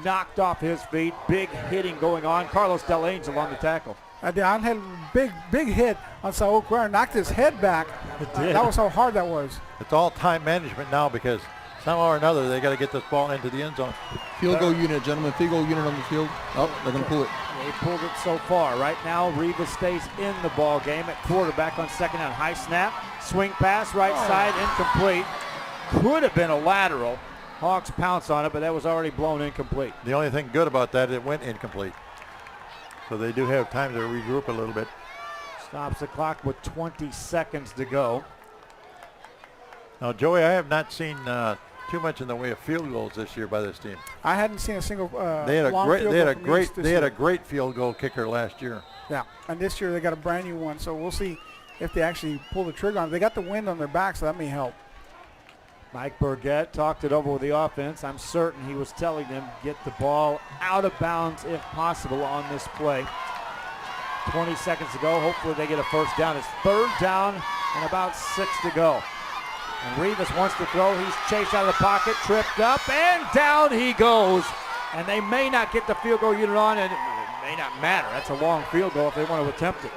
knocked off his feet. Big hitting going on. Carlos Del Angel on the tackle. Deon had a big hit on Saul Cuellar. Knocked his head back. That was how hard that was. It's all time management now because somehow or another they got to get this ball into the end zone. Field goal unit, gentlemen. Field goal unit on the field. Oh, they're going to pull it. They pulled it so far. Right now, Rivas stays in the ball game at quarterback on second down. High snap, swing pass, right side, incomplete. Could have been a lateral. Hawks pounce on it, but that was already blown incomplete. The only thing good about that, it went incomplete. So they do have time to regroup a little bit. Stops the clock with 20 seconds to go. Now, Joey, I have not seen too much in the way of field goals this year by this team. I hadn't seen a single They had long a great, field they had goal a from great, East this they had a year. great field goal kicker last year. Yeah, and this year they got a brand new one, so we'll see if they actually pull the trigger on it. They got the wind on their back, so that may help. Mike Burgett talked it over with the offense. I'm certain he was telling them get the ball out of bounds if possible on this play. 20 seconds to go. Hopefully they get a first down. It's third down and about 6 to go. And Rivas wants to throw. He's chased out of the pocket, tripped up, and down he goes. And they may not get the field goal unit on, and it may not matter. That's a long field goal if they want to attempt it.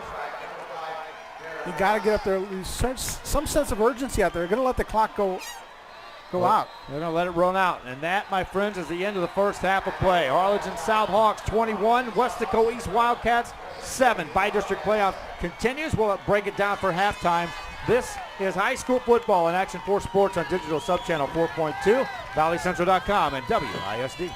You got to get up there. There's some sense of urgency out there. They're going to let the clock go out. They're going to let it run out. And that, my friends, is the end of the first half of play. Harlingen South Hawks 21, Weslaco East Wildcats 7. Bi-district playoff continues. We'll break it down for halftime. This is high school football in Action 4 Sports on digital subchannel 4.2, valleycentral.com, and WISD.